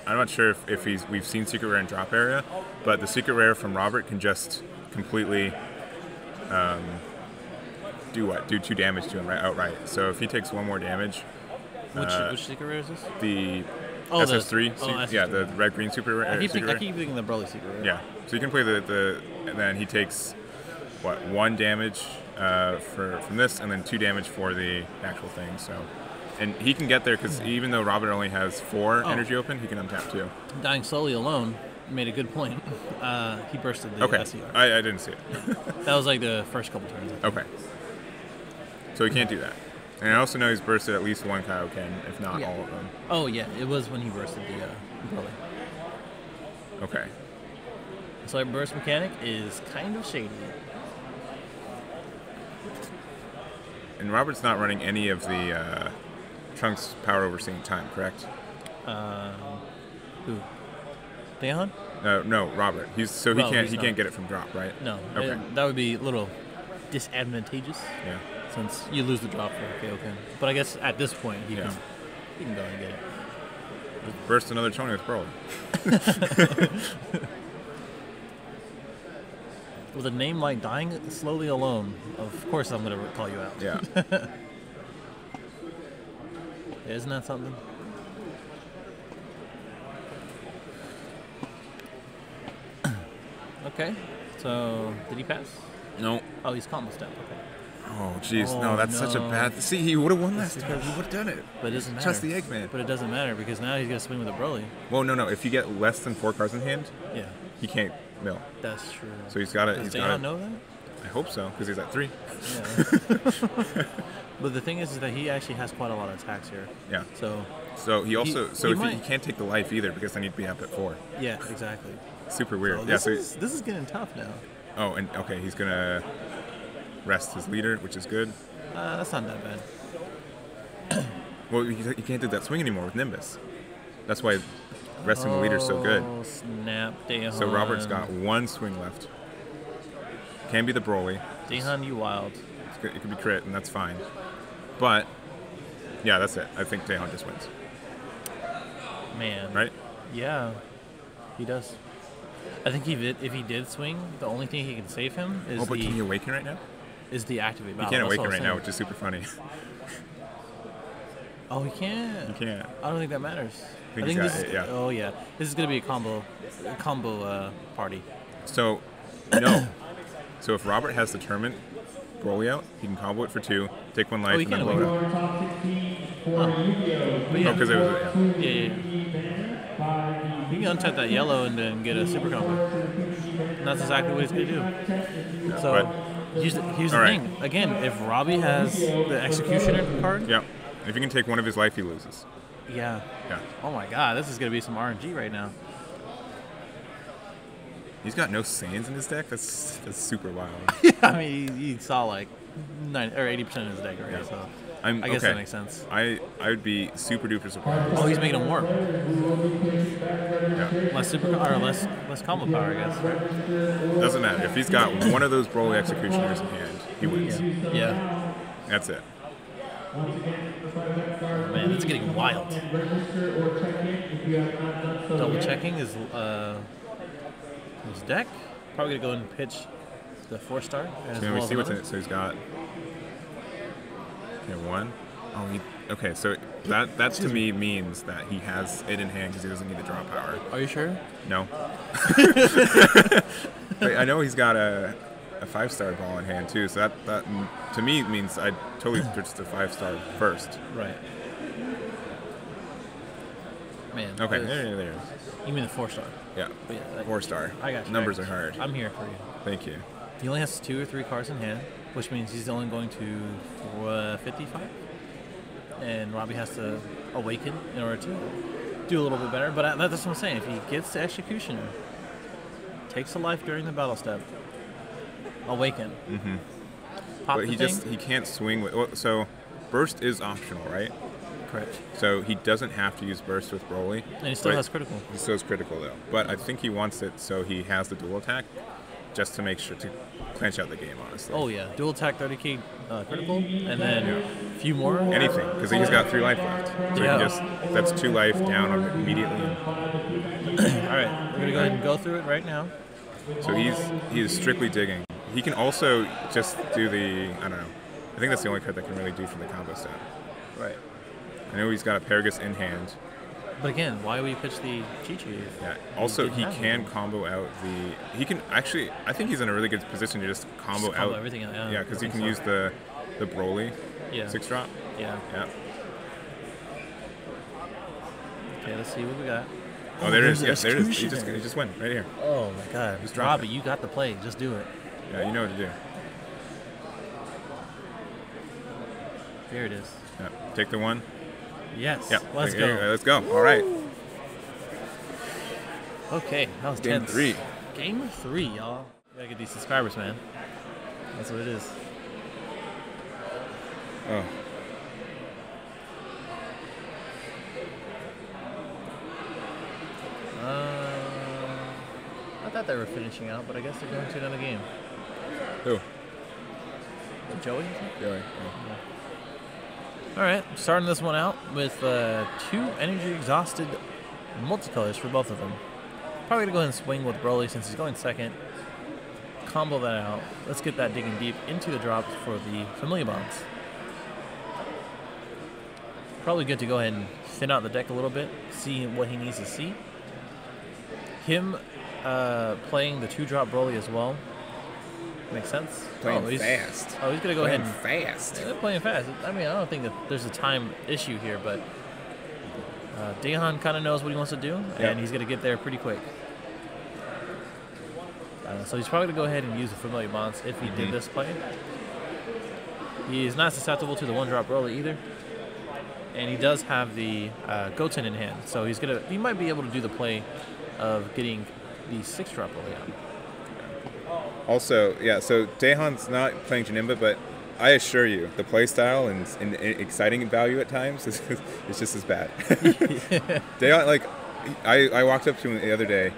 I'm not sure if we've seen Secret Rare in drop area, but the Secret Rare from Robert can just completely do 2 damage to him outright. So if he takes 1 more damage, which Secret Rare is this? The SS3, SS3. the red-green Super Rare. I keep thinking the Broly Secret Rare. Yeah, so you can play and then he takes 1 damage from this, and then 2 damage for the actual thing. So. And he can get there because even though Robert only has 4 energy open, he can untap 2. Dying slowly alone made a good point. He bursted the SER. I didn't see it. That was like the first couple turns. Okay. So he can't do that. And I also know he's bursted at least 1 Kaioken, if not all of them. Oh yeah, it was when he bursted the Broly. Okay. So our burst mechanic is kind of shady. And Robert's not running any of the Trunks power overseeing time, correct? Who? Daehan? No, Robert. He can't get it from drop, right? No. Okay. That would be a little disadvantageous. Yeah. Since you lose the drop for Kaioken. But I guess at this point he can go and get it. Burst another Tony with Broly. With a name like Dying Slowly Alone, of course I'm going to call you out. Yeah. Isn't that something? Okay. So, did he pass? No. Oh, he's combo step. Okay. Oh, jeez. No, that's such a bad... See, he would have won last time. He would have done it. But it doesn't matter. Trust the Eggman. But it doesn't matter because now he's going to swing with a Broly. Well, no. If you get less than 4 cards in hand, he can't mill. That's true. So he's got to... Does Daehan know that? I hope so, because he's at 3. Yeah. But the thing is that he actually has quite a lot of attacks here. Yeah. So he also... he can't take the life either because then he'd be up at 4. Yeah, exactly. Super weird. So this is getting tough now. Oh, and okay, he's going to rest his leader, which is good. That's not that bad. Well, you can't do that swing anymore with Nimbus. That's why resting the leader is so good. Oh, snap, Daehan. So Robert's got 1 swing left. Can be the Broly. Daehan, you wild. It could be crit, and that's fine. But, yeah, that's it. I think Daehan just wins. Man. Right? Yeah, he does. I think if he did swing, the only thing he can save him is but can he awaken right now? Is the activate battle. He can't awaken right now, which is super funny. Oh, he can't? He can't. I don't think that matters. I think this is, oh, yeah. This is going to be a combo party. So, no. So if Robert has the tournament Broly out, he can combo it for 2, take 1 life, and then blow it up. Because it was... Yeah. He can untap that yellow and then get a super combo. And that's exactly what he's going to do. Yeah, so... Here's the thing. Again, if Robbie has the Executioner card... Yeah. If you can take 1 of his life, he loses. Yeah. Oh my god, this is going to be some RNG right now. He's got no Saiyans in his deck? That's super wild. Yeah, I mean, he saw like 90 or 80% of his deck already, yeah. So I guess that makes sense. I would be super duper surprised. Oh, he's making him warp. Yeah. Less combo power, I guess. Right? Doesn't matter. If he's got 1 of those Broly Executioners in hand, he wins. Yeah. That's it. Man, it's getting wild. Double checking his deck. Probably gonna go and pitch the 4-star. So we see what's in it. So he's got 1. Okay, so that to me means that he has it in hand because he doesn't need the draw power. Are you sure? No. Wait, I know he's got a 5-star ball in hand too, so that to me means I totally switched to 5-star first. Right. Man. Okay, there it is. You mean the 4-star? Yeah. But yeah, 4-star. I got you. Numbers are hard. I'm here for you. Thank you. He only has 2 or 3 cards in hand, which means he's only going to 55. And Robbie has to awaken in order to do a little bit better. But that's what I'm saying. If he gets to execution, takes a life during the battle step, awaken. Mm-hmm. Pop but the thing. he can't swing with. Well, so burst is optional, right? Correct. So he doesn't have to use burst with Broly. And he still has critical. He still has critical though. But I think he wants it so he has the dual attack, just to make sure to clench out the game, honestly. Oh yeah, dual attack 30k critical, and then a few more. Anything, because he's got 3 life left. So Yeah. he just that's 2 life down on immediately. All right, we're gonna go ahead and go through it right now. So he's strictly digging. He can also just do the I don't know. I think that's the only card that can really do from the combo set. Right. I know he's got a Paragus in hand. But again, why would you pitch the Chi-Chi? Yeah. Also, he can combo out the. He can actually. I think he's in a really good position to just combo out everything out. Yeah, because he can use the Broly. Yeah. 6-drop. Yeah. Yeah. Okay, let's see what we got. Oh, there it is. there's Yeah, there it is. execution. He just went right here. Oh my God, Just drop Robbie, you got the play. Just do it. Yeah, you know what to do. There it is. Yeah. Take the 1. Yes. Yeah. Let's Okay, go. let's go. All right. Okay, that was Game tense. 3. Game 3, y'all. Gotta get these subscribers, man. That's what it is. Oh. I thought they were finishing out, but I guess they're going to another game. Who? Joey? Joey. All right, starting this one out with 2 energy exhausted multicolors for both of them. Probably gonna go ahead and swing with Broly since he's going second. Combo that out. Let's get that digging deep into the drops for the Familia Bonds. Probably good to go ahead and thin out the deck a little bit, see what he needs to see. Him playing the 2-drop Broly as well. Makes sense. Playing fast. Oh, he's gonna go ahead and fast. Yeah, they're playing fast. I mean, I don't think that there's a time issue here, but Daehan kind of knows what he wants to do, and he's going to get there pretty quick. So he's probably going to go ahead and use the Familiar Bonds if he did this play. He is not susceptible to the 1-drop Broly either, and he does have the Goten in hand, so he might be able to do the play of getting the 6-drop Broly out. Also, yeah, so Daehan's not playing Janemba, but I assure you, the playstyle and exciting value at times is just as bad. Daehan, like, I walked up to him the other day,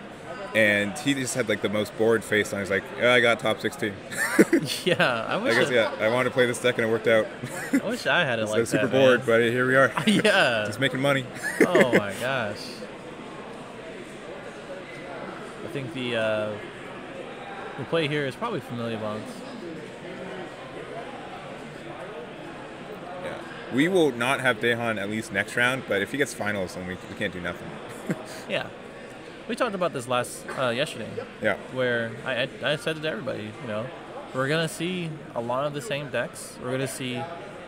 and he just had like the most bored face, and I was like, "Yeah, I got top 16." Yeah, I wish. I wanted to play this deck, and it worked out. I wish I had it like that. Super bored, but here we are. Yeah, just making money. Oh my gosh. I think the play here is probably Familia Bonds. Yeah. We will not have Daehan at least next round, but if he gets finals, then we can't do nothing. Yeah. We talked about this yesterday. Yeah. Where I said to everybody, we're going to see a lot of the same decks. We're going to see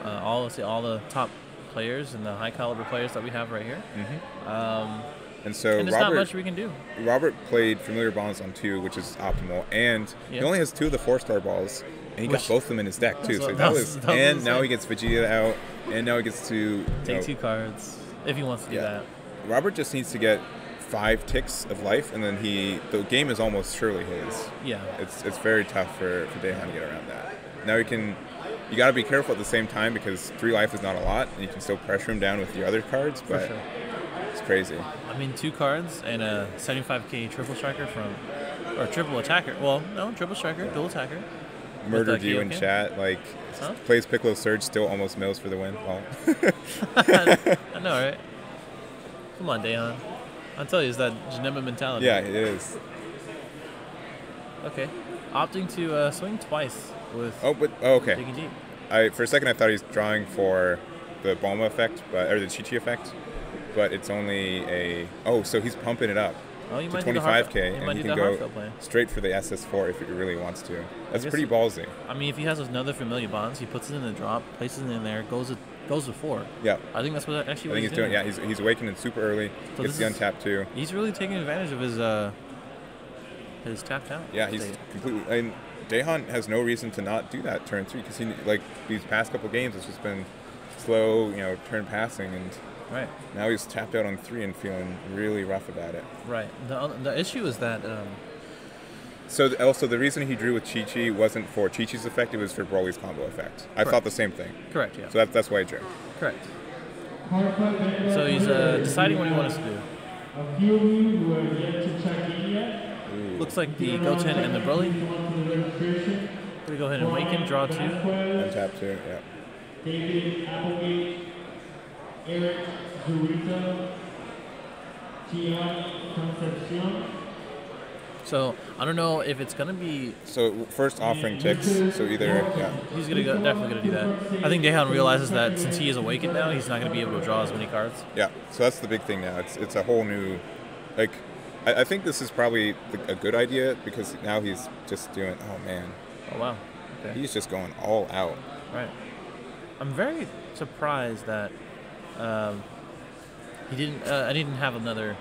all the top players and the high caliber players that we have right here. Mm-hmm. And so there's not much we can do. Robert played Familiar Bonds on 2, which is optimal, and he only has 2 of the 4-star balls, and he got both of them in his deck too. So now he gets Vegeta out, and now he gets to take 2 cards if he wants to do that. Robert just needs to get 5 ticks of life, and then the game is almost surely his. Yeah, it's very tough for Daehan to get around that. Now you got to be careful at the same time because 3 life is not a lot, and you can still pressure him down with your other cards, but. For sure. It's crazy. I mean, 2 cards and a 75k triple striker or triple attacker. Well, no, triple striker, dual attacker. Murdered you in chat. Like, plays Piccolo Surge, still almost mills for the win. Oh. I know, right? Come on, Daehan. I'll tell you, it's that Janemba mentality. Yeah, it is. Okay. Opting to swing twice with okay. digging deep. For a second, I thought he was drawing for the Bulma effect, or the Chi-Chi effect, but it's only a... Oh, so he's pumping it up Oh, you to might do the 25K, and he can go play. straight for the SS4 if he really wants to. That's pretty he, ballsy. I mean, if he has another Familiar Bonds, he puts it in the drop, places it in there, goes to 4. Yeah. I think that's what actually. I think he's doing. Yeah, he's awakening super early. So gets the untap too. He's really taking advantage of his tapped out. Yeah, he's completely. I mean, Daehan has no reason to not do that turn 3 because he these past couple games it's just been slow, turn passing, and right now he's tapped out on 3 and feeling really rough about it. Right. The issue is that. So also the reason he drew with Chi-Chi wasn't for Chi-Chi's effect; it was for Broly's combo effect. Correct. I thought the same thing. Correct. Yeah. So that's why he drew. Correct. So he's deciding what he wants to do. Looks like the Goten and the Broly. We go ahead and awaken, draw 2. Untap 2, yeah. David Applegate, Eric Zurita, Gian Concepcion. So I don't know if it's gonna be. So first offering ticks. So either He's definitely gonna do that. I think Daehan realizes that since he is awakened now, he's not gonna be able to draw as many cards. Yeah. So that's the big thing now. It's a whole new, I think this is probably a good idea because now he's just doing. Oh man. Oh wow. Okay. He's just going all out. Right. I'm very surprised that he didn't. I didn't have another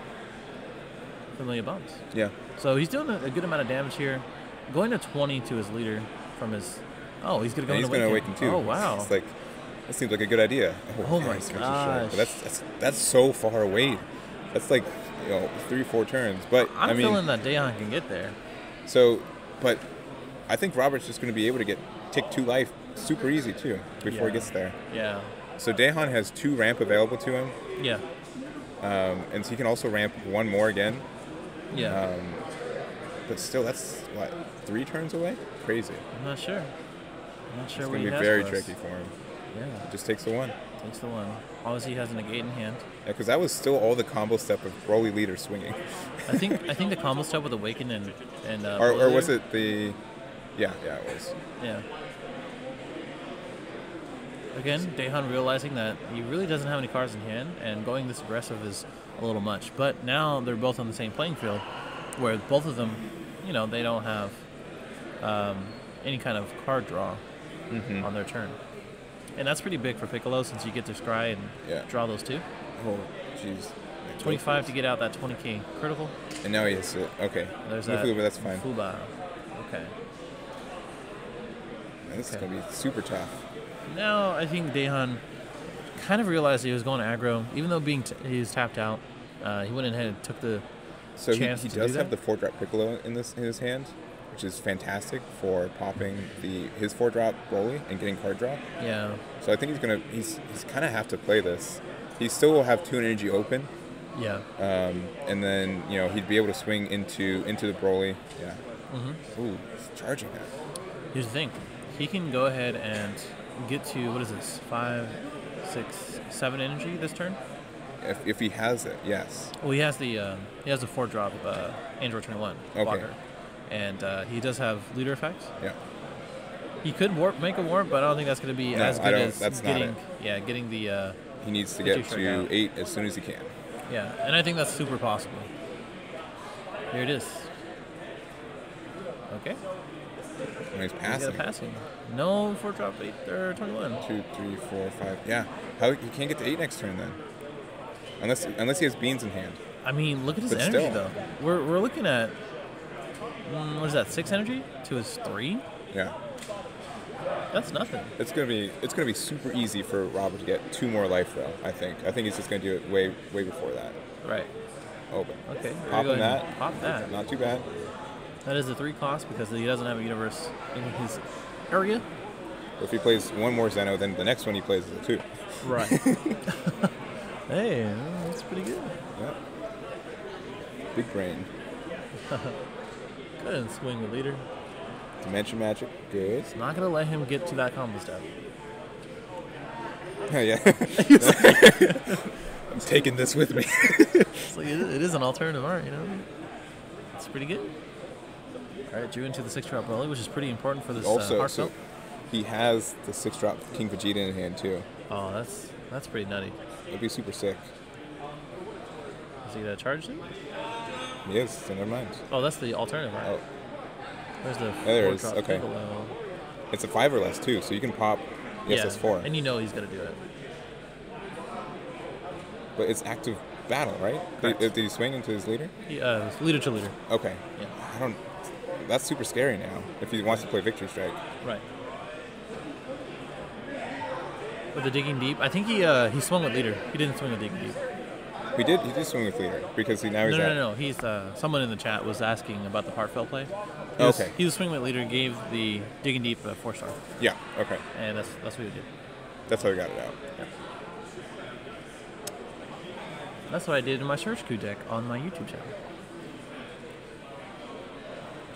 Familiar Bonds. Yeah. So he's doing a good amount of damage here. Going to 20 to his leader from his... Oh, he's going to go and he's going to awaken too. Oh, wow. It's that seems like a good idea. Oh my gosh. But that's so far away. That's 3-4 turns. But I'm feeling that Daehan can get there. So, but I think Robert's just going to be able to get tick 2 life super easy too before he gets there. Yeah. So Daehan has 2 ramp available to him. Yeah. And so he can also ramp 1 more again. Yeah. But still, that's 3 turns away? Crazy. I'm not sure. It's going to be very tricky for him. Yeah. It just takes the 1. Takes the 1. Obviously, he has a negate in hand. Yeah, because that was still all the combo step of Broly leader swinging. I think the combo step with Awaken and or was it the? Yeah, it was. Yeah. Again, Daehan realizing that he really doesn't have any cards in hand, and going this aggressive is a little much. But now they're both on the same playing field, where both of them, they don't have any kind of card draw on their turn. And that's pretty big for Piccolo since you get to scry and draw those 2. Oh, jeez. 25 to get out that 20k critical. And now he hits it. Okay. There's that. Fuba, that's fine. Fuba. Okay. Man, this is going to be super tough. Now I think Daehan kind of realized he was going aggro, even though he's tapped out. He went ahead and took the chance he to does do have that. the 4-drop Piccolo in his hand, which is fantastic for popping his 4-drop Broly and getting card draw. Yeah. So I think he's kind of have to play this. He still will have Toon Energy open. Yeah. And then he'd be able to swing into the Broly. Yeah. Mm-hmm. Ooh, he's charging that. Here's the thing, he can go ahead and get to what is this 5, 6, 7 energy this turn. If he has it, yes. Well, he has the 4-drop Android 21 blocker, and he does have leader effects. Yeah. He could make a warp, but I don't think that's going to be as good as getting the. He needs to get to 8 as soon as he can. Yeah, and I think that's super possible. Here it is. Okay. When he's passing. He's passing. No 4-drop 8 or 21. 2, 3, 4, 5. Yeah. How he can't get to 8 next turn then? Unless he has beans in hand. I mean, look at his energy though. We're looking at what is that? 6 energy to his 3. Yeah. That's nothing. It's gonna be super easy for Robert to get 2 more life though. I think he's just gonna do it way before that. Right. Open. Okay. Popping that. Pop that. Not too bad. That is a 3 cost because he doesn't have a universe in his area. If he plays 1 more Zeno, then the next one he plays is a 2. Right. Hey, that's pretty good. Yeah. Big brain. Go ahead and swing the leader. Dimension magic, good. It's not gonna let him get to that combo step. Oh yeah. I'm taking this with me. It's like it is an alternative art, It's pretty good. All right, drew into the 6-drop Broly, which is pretty important for this also, heartfelt. so he has the 6-drop King Vegeta in hand too. Oh, that's That's pretty nutty. That'd be super sick. Is he gonna charge it? Yes, so never mind. Oh, that's the alternative, right? Oh, Where's the there it is. 4-drop Okay. Piccolo? it's a 5 or less too, so you can pop. Yes, that's 4. And you know he's gonna do it. But it's active battle, right? Did he swing into his leader? Leader to leader. Okay. Yeah. I don't. That's super scary now. If he wants to play Victory Strike. Right. With the digging deep, I think he swung with leader. He didn't swing with digging deep. He did swing with leader because he's at. No. He's someone in the chat was asking about the heartfelt play. Okay. He was swinging with leader, gave the digging deep a 4-star, Yeah. Okay. and that's what he did. That's how he got it out. Yeah. That's what I did in my search coup deck on my YouTube channel.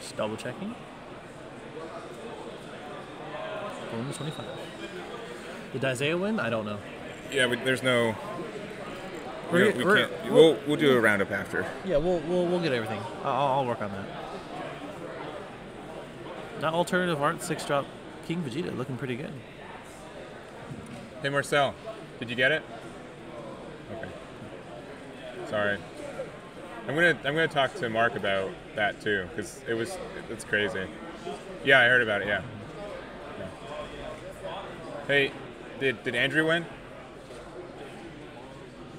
Just double checking. Boom, 25. Did Isaiah win? I don't know. Yeah, but there's no. We're- we we're- can't. We'll do a roundup after. Yeah, we'll get everything. I'll work on that. That alternative art 6-drop King Vegeta looking pretty good. Hey Marcel, did you get it? Okay. Sorry. I'm gonna talk to Mark about that too, because it's crazy. Yeah, I heard about it. Yeah. Hey, did Andrew win?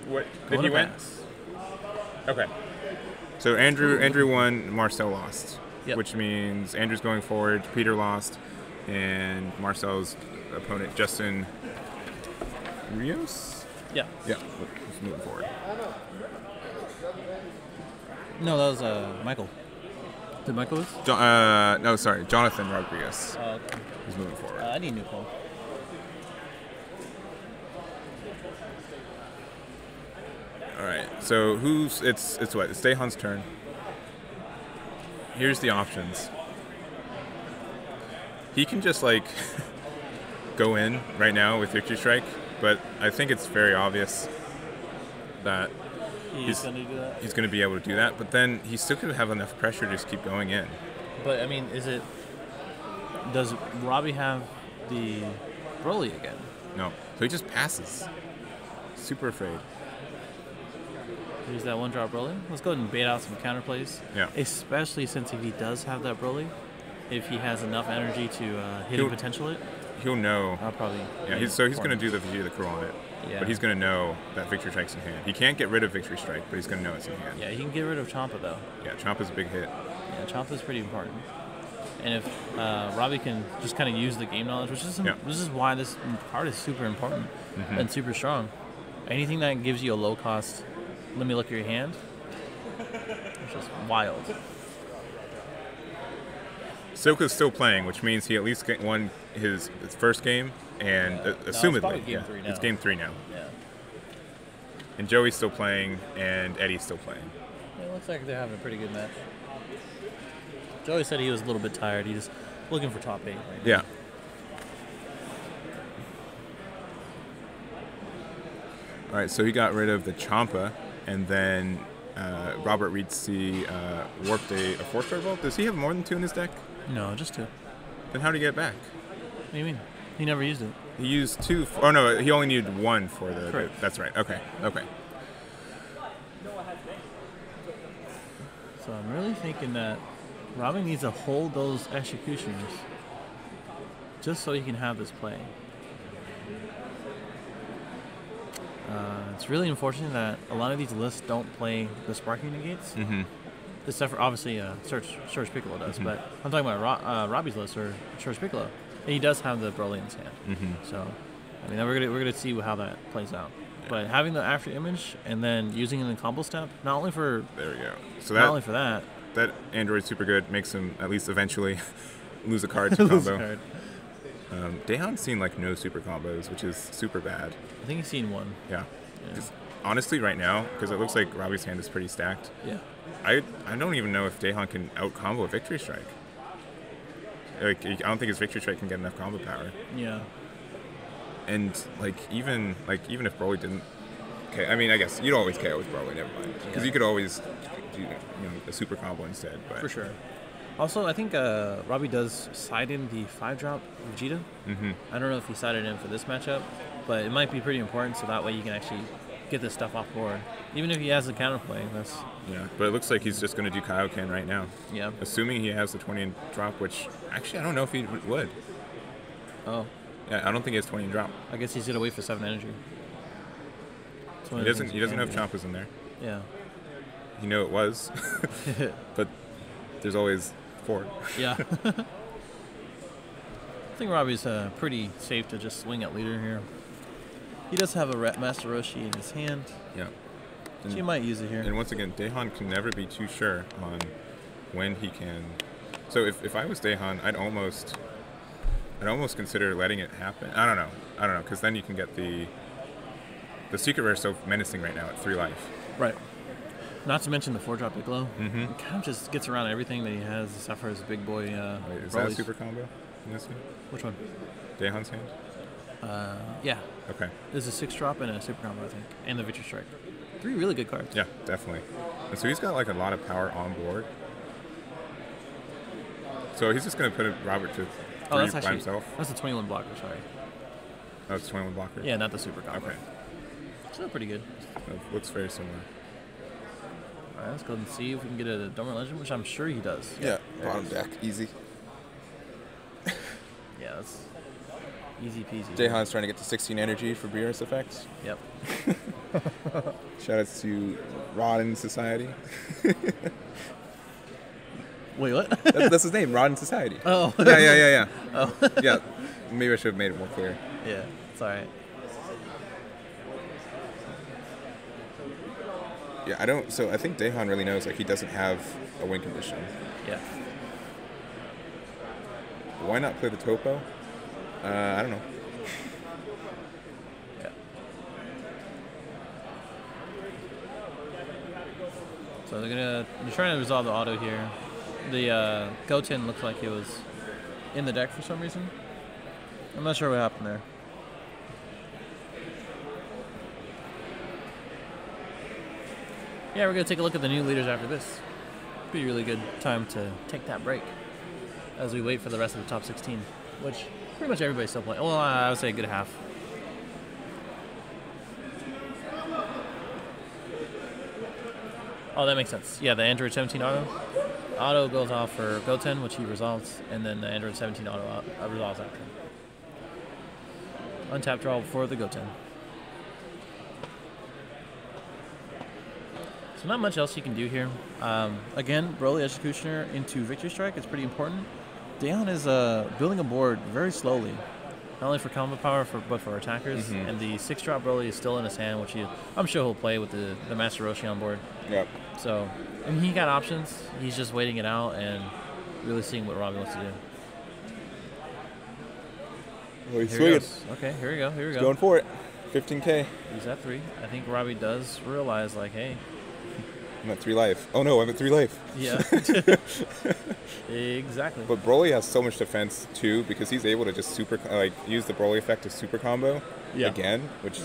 What did he win? Okay. So Andrew won, Marcel lost, Yep. which means Andrew's going forward, Peter lost, and Marcel's opponent Justin Rios. Yeah. Yeah, he's moving forward. No, that was Michael. Did Michael lose? No, sorry, Jonathan Rodriguez. Okay. He's moving forward. I need a new call. All right. So it's what? It's Daehan's turn. Here's the options. He can just like go in right now with Victory Strike, but I think it's very obvious that He's going to do that. he's going to be able to do that. But then he's still going to have enough pressure to just keep going in. But I mean, does Robbie have the Broly again? No. So he just passes. Super afraid. Use that 1-drop Broly. Let's go ahead and bait out some counterplays. Yeah. Especially since if he does have that Broly, if he has enough energy to hit and potential it, He'll know. I'll probably. Yeah. He's going to do the Vegeta Curl on it. Yeah. But he's going to know that Victory Strike's in hand. He can't get rid of Victory Strike, but he's going to know it's in hand. Yeah, he can get rid of Champa though. Yeah, Chompa's a big hit. Yeah, Champa's pretty important. And if Robbie can just kind of use the game knowledge, this is why this card is super important and super strong. Anything that gives you a low cost, let me look at your hand, it's just wild. Silka's still playing, which means he at least won his first game, and assumedly, probably game 3 now. It's game 3 now. Yeah. And Joey's still playing, and Eddie's still playing. It looks like they're having a pretty good match. Joey said he was a little bit tired. He's just looking for top 8 right now. Yeah. All right, so he got rid of the Champa, and then Robert Reedsy warped a 4-star vault. Does he have more than 2 in his deck? No, just 2. Then how did he get it back? What do you mean? He never used it. He used 2. Oh no, he only needed 1 for the. Correct. That's right. Okay. So I'm really thinking that Robbie needs to hold those executions just so he can have this play. It's really unfortunate that a lot of these lists don't play the Sparking Negates. Mm-hmm. Except for, obviously, Search Piccolo does. But I'm talking about Robbie's list or Search Piccolo. And he does have the Broly in his hand. Mm-hmm. So, I mean, we're gonna see how that plays out. But having the after image and then using it in the combo step, not only for There we go. So not only for that, that android's super good. Makes him at least eventually lose a card to combo. Daehan's seen like no super combos, which is super bad. I think he's seen 1. Yeah. Just, honestly, right now, because it looks like Robbie's hand is pretty stacked. Yeah. I don't even know if Daehan can out combo a Victory Strike. Like I don't think his Victory Strike can get enough combo power. Yeah. And even if Broly didn't, I mean, I guess you'd always KO with Broly. Never mind, because you could always do a super combo instead. But For sure. Also, I think Robbie does side in the 5-drop Vegeta. Mm-hmm. I don't know if he sided in for this matchup, but it might be pretty important so that way you can actually get this stuff off board. Even if he has a counterplay, that's... Yeah, but it looks like he's just going to do Kaioken right now. Yeah. Assuming he has the 20 in drop, which actually I don't know if he would. Oh. Yeah, I don't think he has 20 in drop. I guess he's going to wait for 7 energy. He doesn't have Champas in there. Yeah. You know it was, but there's always 4. Yeah. I think Robbie's pretty safe to just swing at leader here. He does have a Master Roshi in his hand. Yeah. So he might use it here. And once again, Daehan can never be too sure on when he can. So if I was Daehan, I'd almost consider letting it happen. I don't know, because then you can get the secret rare is so menacing right now at 3 life. Right. Not to mention the 4-drop Piccolo. Mm-hmm. It kind of just gets around everything that he has, except for his big boy. Wait, is that a super combo in this game? Which one? Daehan's hand? Yeah. Okay. There's a 6-drop and a super combo, I think, and the Victory Strike. 3 really good cards. Yeah, definitely. And so he's got like a lot of power on board. So he's just going to put Robert to 3 by himself. That's the 21 blocker, sorry. Oh, it's 21 blocker? Yeah, not the super combo. Okay. Still pretty good. It looks very similar. All right, let's go and see if we can get a Dormant Legend, which I'm sure he does. Yeah, bottom deck, easy. Yeah, that's easy peasy. Daehan's trying to get to 16 energy for BRS effects. Yep. Shout out to Rodden Society. Wait, what? That's his name, Rodden Society. Oh. Yeah. Oh. Yeah, maybe I should have made it more clear. Yeah, it's all right. Yeah, I think Daehan really knows, like, he doesn't have a win condition. Yeah. Why not play the Topo? I don't know. Yeah. So they're trying to resolve the auto here. The Goten looks like it was in the deck for some reason. I'm not sure what happened there. Yeah, we're going to take a look at the new leaders after this. Be a really good time to take that break as we wait for the rest of the top 16, which pretty much everybody's still playing. Well, I would say a good half. Oh, that makes sense. Yeah, the Android 17 auto. Auto goes off for Goten, which he resolves, and then the Android 17 auto resolves after. Untap draw for the Goten. So not much else you can do here. Again, Broly Executioner into Victory Strike is pretty important. Daehan is building a board very slowly, not only for combo power, but for attackers. Mm-hmm. And the 6-drop Broly is still in his hand, which I'm sure he'll play with the Master Roshi on board. Yep. So, I mean, he got options. He's just waiting it out and really seeing what Robbie wants to do. Well, he's Here he swinging. goes. Okay, here we go. Here we go. Going for it. 15K. He's at 3. I think Robbie does realize, like, hey. I'm at 3 life. Oh no, I'm at 3 life. Yeah. Exactly. But Broly has so much defense too, because he's able to just use the Broly effect to super combo again, which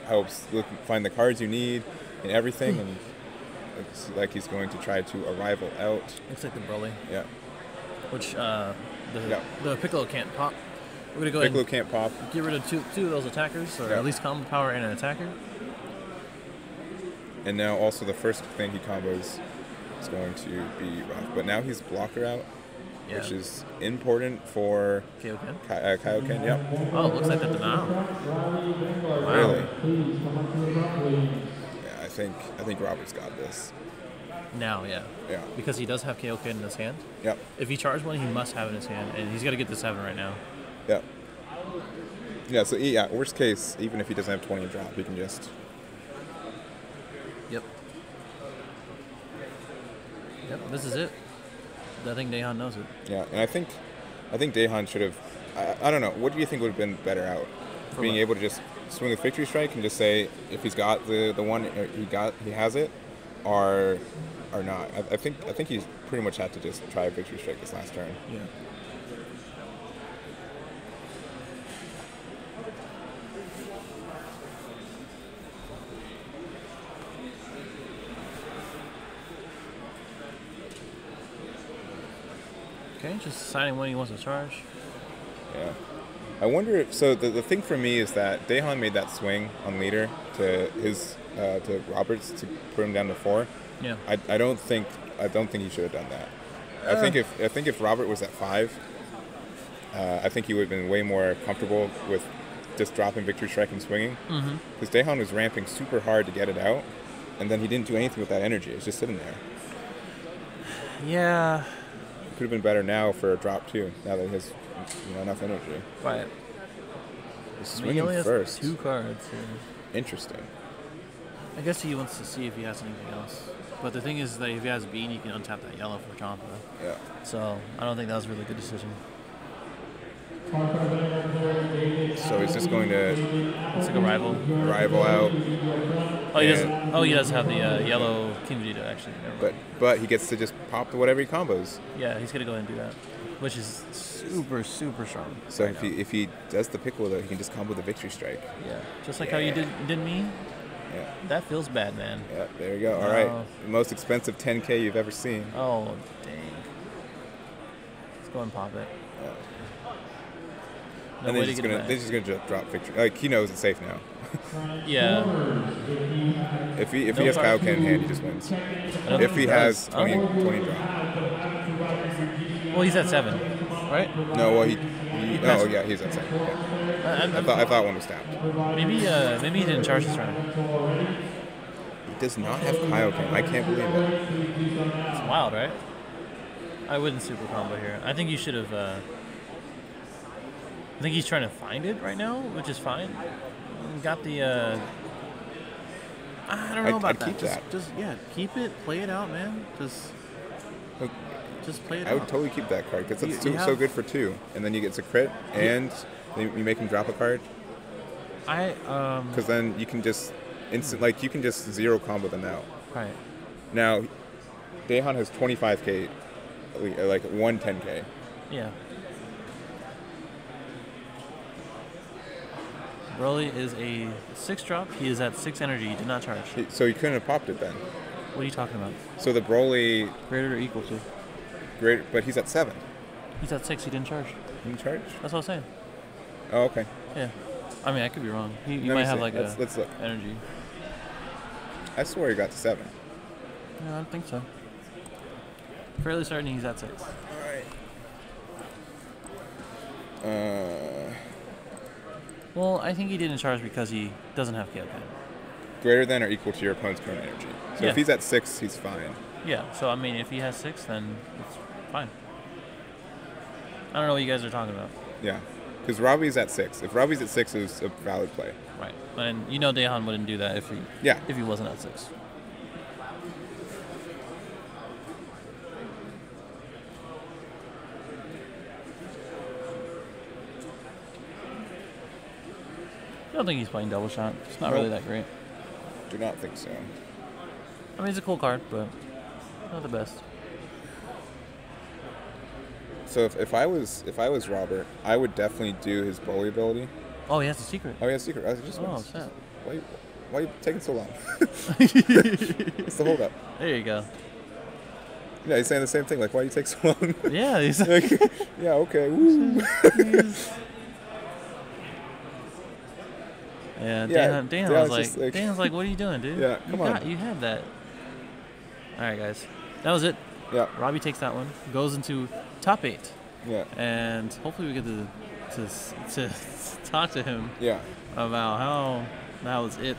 helps find the cards you need and everything. And it's like he's going to try to arrival out. Looks like the Broly. Yeah. Which the Piccolo can't pop. We're gonna go Piccolo ahead can't pop. and get rid of two of those attackers, or at least combo power and an attacker. And now also the first thing he combos is going to be rough. But now he's blocker out, which is important for Kaioken. Kaioken. Yep. Oh, it looks like the denial. Wow. Really? Yeah, I think Robert's got this. Now, yeah. Yeah. Because he does have Kaioken in his hand. Yep. If he charges one, he must have it in his hand, and he's got to get the 7 right now. Yep. Yeah, so worst case, even if he doesn't have 20 in drop, he can just... Yep, this is it. I think Daehan knows it. Yeah, and I think Daehan should have... I don't know. What do you think would have been better out? Being able to just swing with Victory Strike and just say if he's got the one he has it, or not. I think he's pretty much had to just try Victory Strike this last turn. Yeah. Okay, just deciding when he wants to charge. Yeah. I wonder if, so the thing for me is that Daehan made that swing on leader to his to Roberts to put him down to 4. Yeah. I don't think he should have done that. I think if Robert was at 5, I think he would have been way more comfortable with just dropping victory strike and swinging. Because Daehan was ramping super hard to get it out, and then he didn't do anything with that energy. It's just sitting there. Yeah. It could have been better now for a drop too. Now that he has enough energy. Right. Swinging he only has first. 2 cards here. Interesting. I guess he wants to see if he has anything else. But the thing is that if he has Bean, he can untap that yellow for Champa. Yeah. So I don't think that was a really good decision. So he's just going to. It's like a rival. Rival out. Oh, he doesn't. Oh, he does have the yellow King Vegeta actually. But he gets to just pop to whatever he combos. Yeah, he's gonna go ahead and do that, which is super strong. So if he does the Piccolo though, he can just combo the victory strike. Yeah, just like how you did me. Yeah. That feels bad, man. Yeah, there you go. All right, the most expensive 10K you've ever seen. Oh dang. Let's go and pop it. Yeah. No and way they're to get just gonna drop victory. Like he knows it's safe now. Yeah. If he has Kaioken in hand, he just wins. If he has 20 drop. Well, he's at 7, right? No, well yeah, he's at 7. Yeah. I thought one was tapped. Maybe he didn't charge this round. He does not have Kaioken. I can't believe it. It's wild, right? I wouldn't super combo here. I think you should have. I think he's trying to find it right now, which is fine. Got the. I don't know about that. Keep that. Just keep it. Play it out, man. Just play it out. I would totally keep that card because it's so good for 2, and then you get a crit, and you make him drop a card. Because then you can just you can just 0 combo them out. Right. Now, Daehan has 25K, like 110K. Yeah. Broly is a 6 drop. He is at 6 energy. He did not charge. So he couldn't have popped it then. What are you talking about? So the Broly Greater or equal to? greater, but he's at 7. He's at 6. He didn't charge. He didn't charge? That's what I was saying. Oh, okay. Yeah. I mean, I could be wrong. He might have like let's look. energy. I swear he got to 7. No, I don't think so. Fairly certain he's at 6. All right. Well, I think he didn't charge because he doesn't have Kaioken. Greater than or equal to your opponent's current energy. So if he's at 6, he's fine. Yeah. So I mean, if he has 6, then it's fine. I don't know what you guys are talking about. Yeah. Because Robbie's at 6. If Robbie's at 6, it's a valid play. Right. And Daehan wouldn't do that if he wasn't at 6. I don't think he's playing double shot. It's not really that great. Do not think so. I mean, it's a cool card, but not the best. So if I was Robert, I would definitely do his Broly ability. Oh, he has a secret. Oh, he has a secret. I just snap. Why are you taking so long? It's the hold up. There you go. Yeah, he's saying the same thing. Like, why do you take so long? Yeah, he's like, yeah, okay. Woo. Yeah, Daehan's like, what are you doing, dude? Yeah, come on. You had that. All right, guys. That was it. Yeah. Robbie takes that one, goes into top 8. Yeah. And hopefully we get to talk to him. Yeah. About how that was it.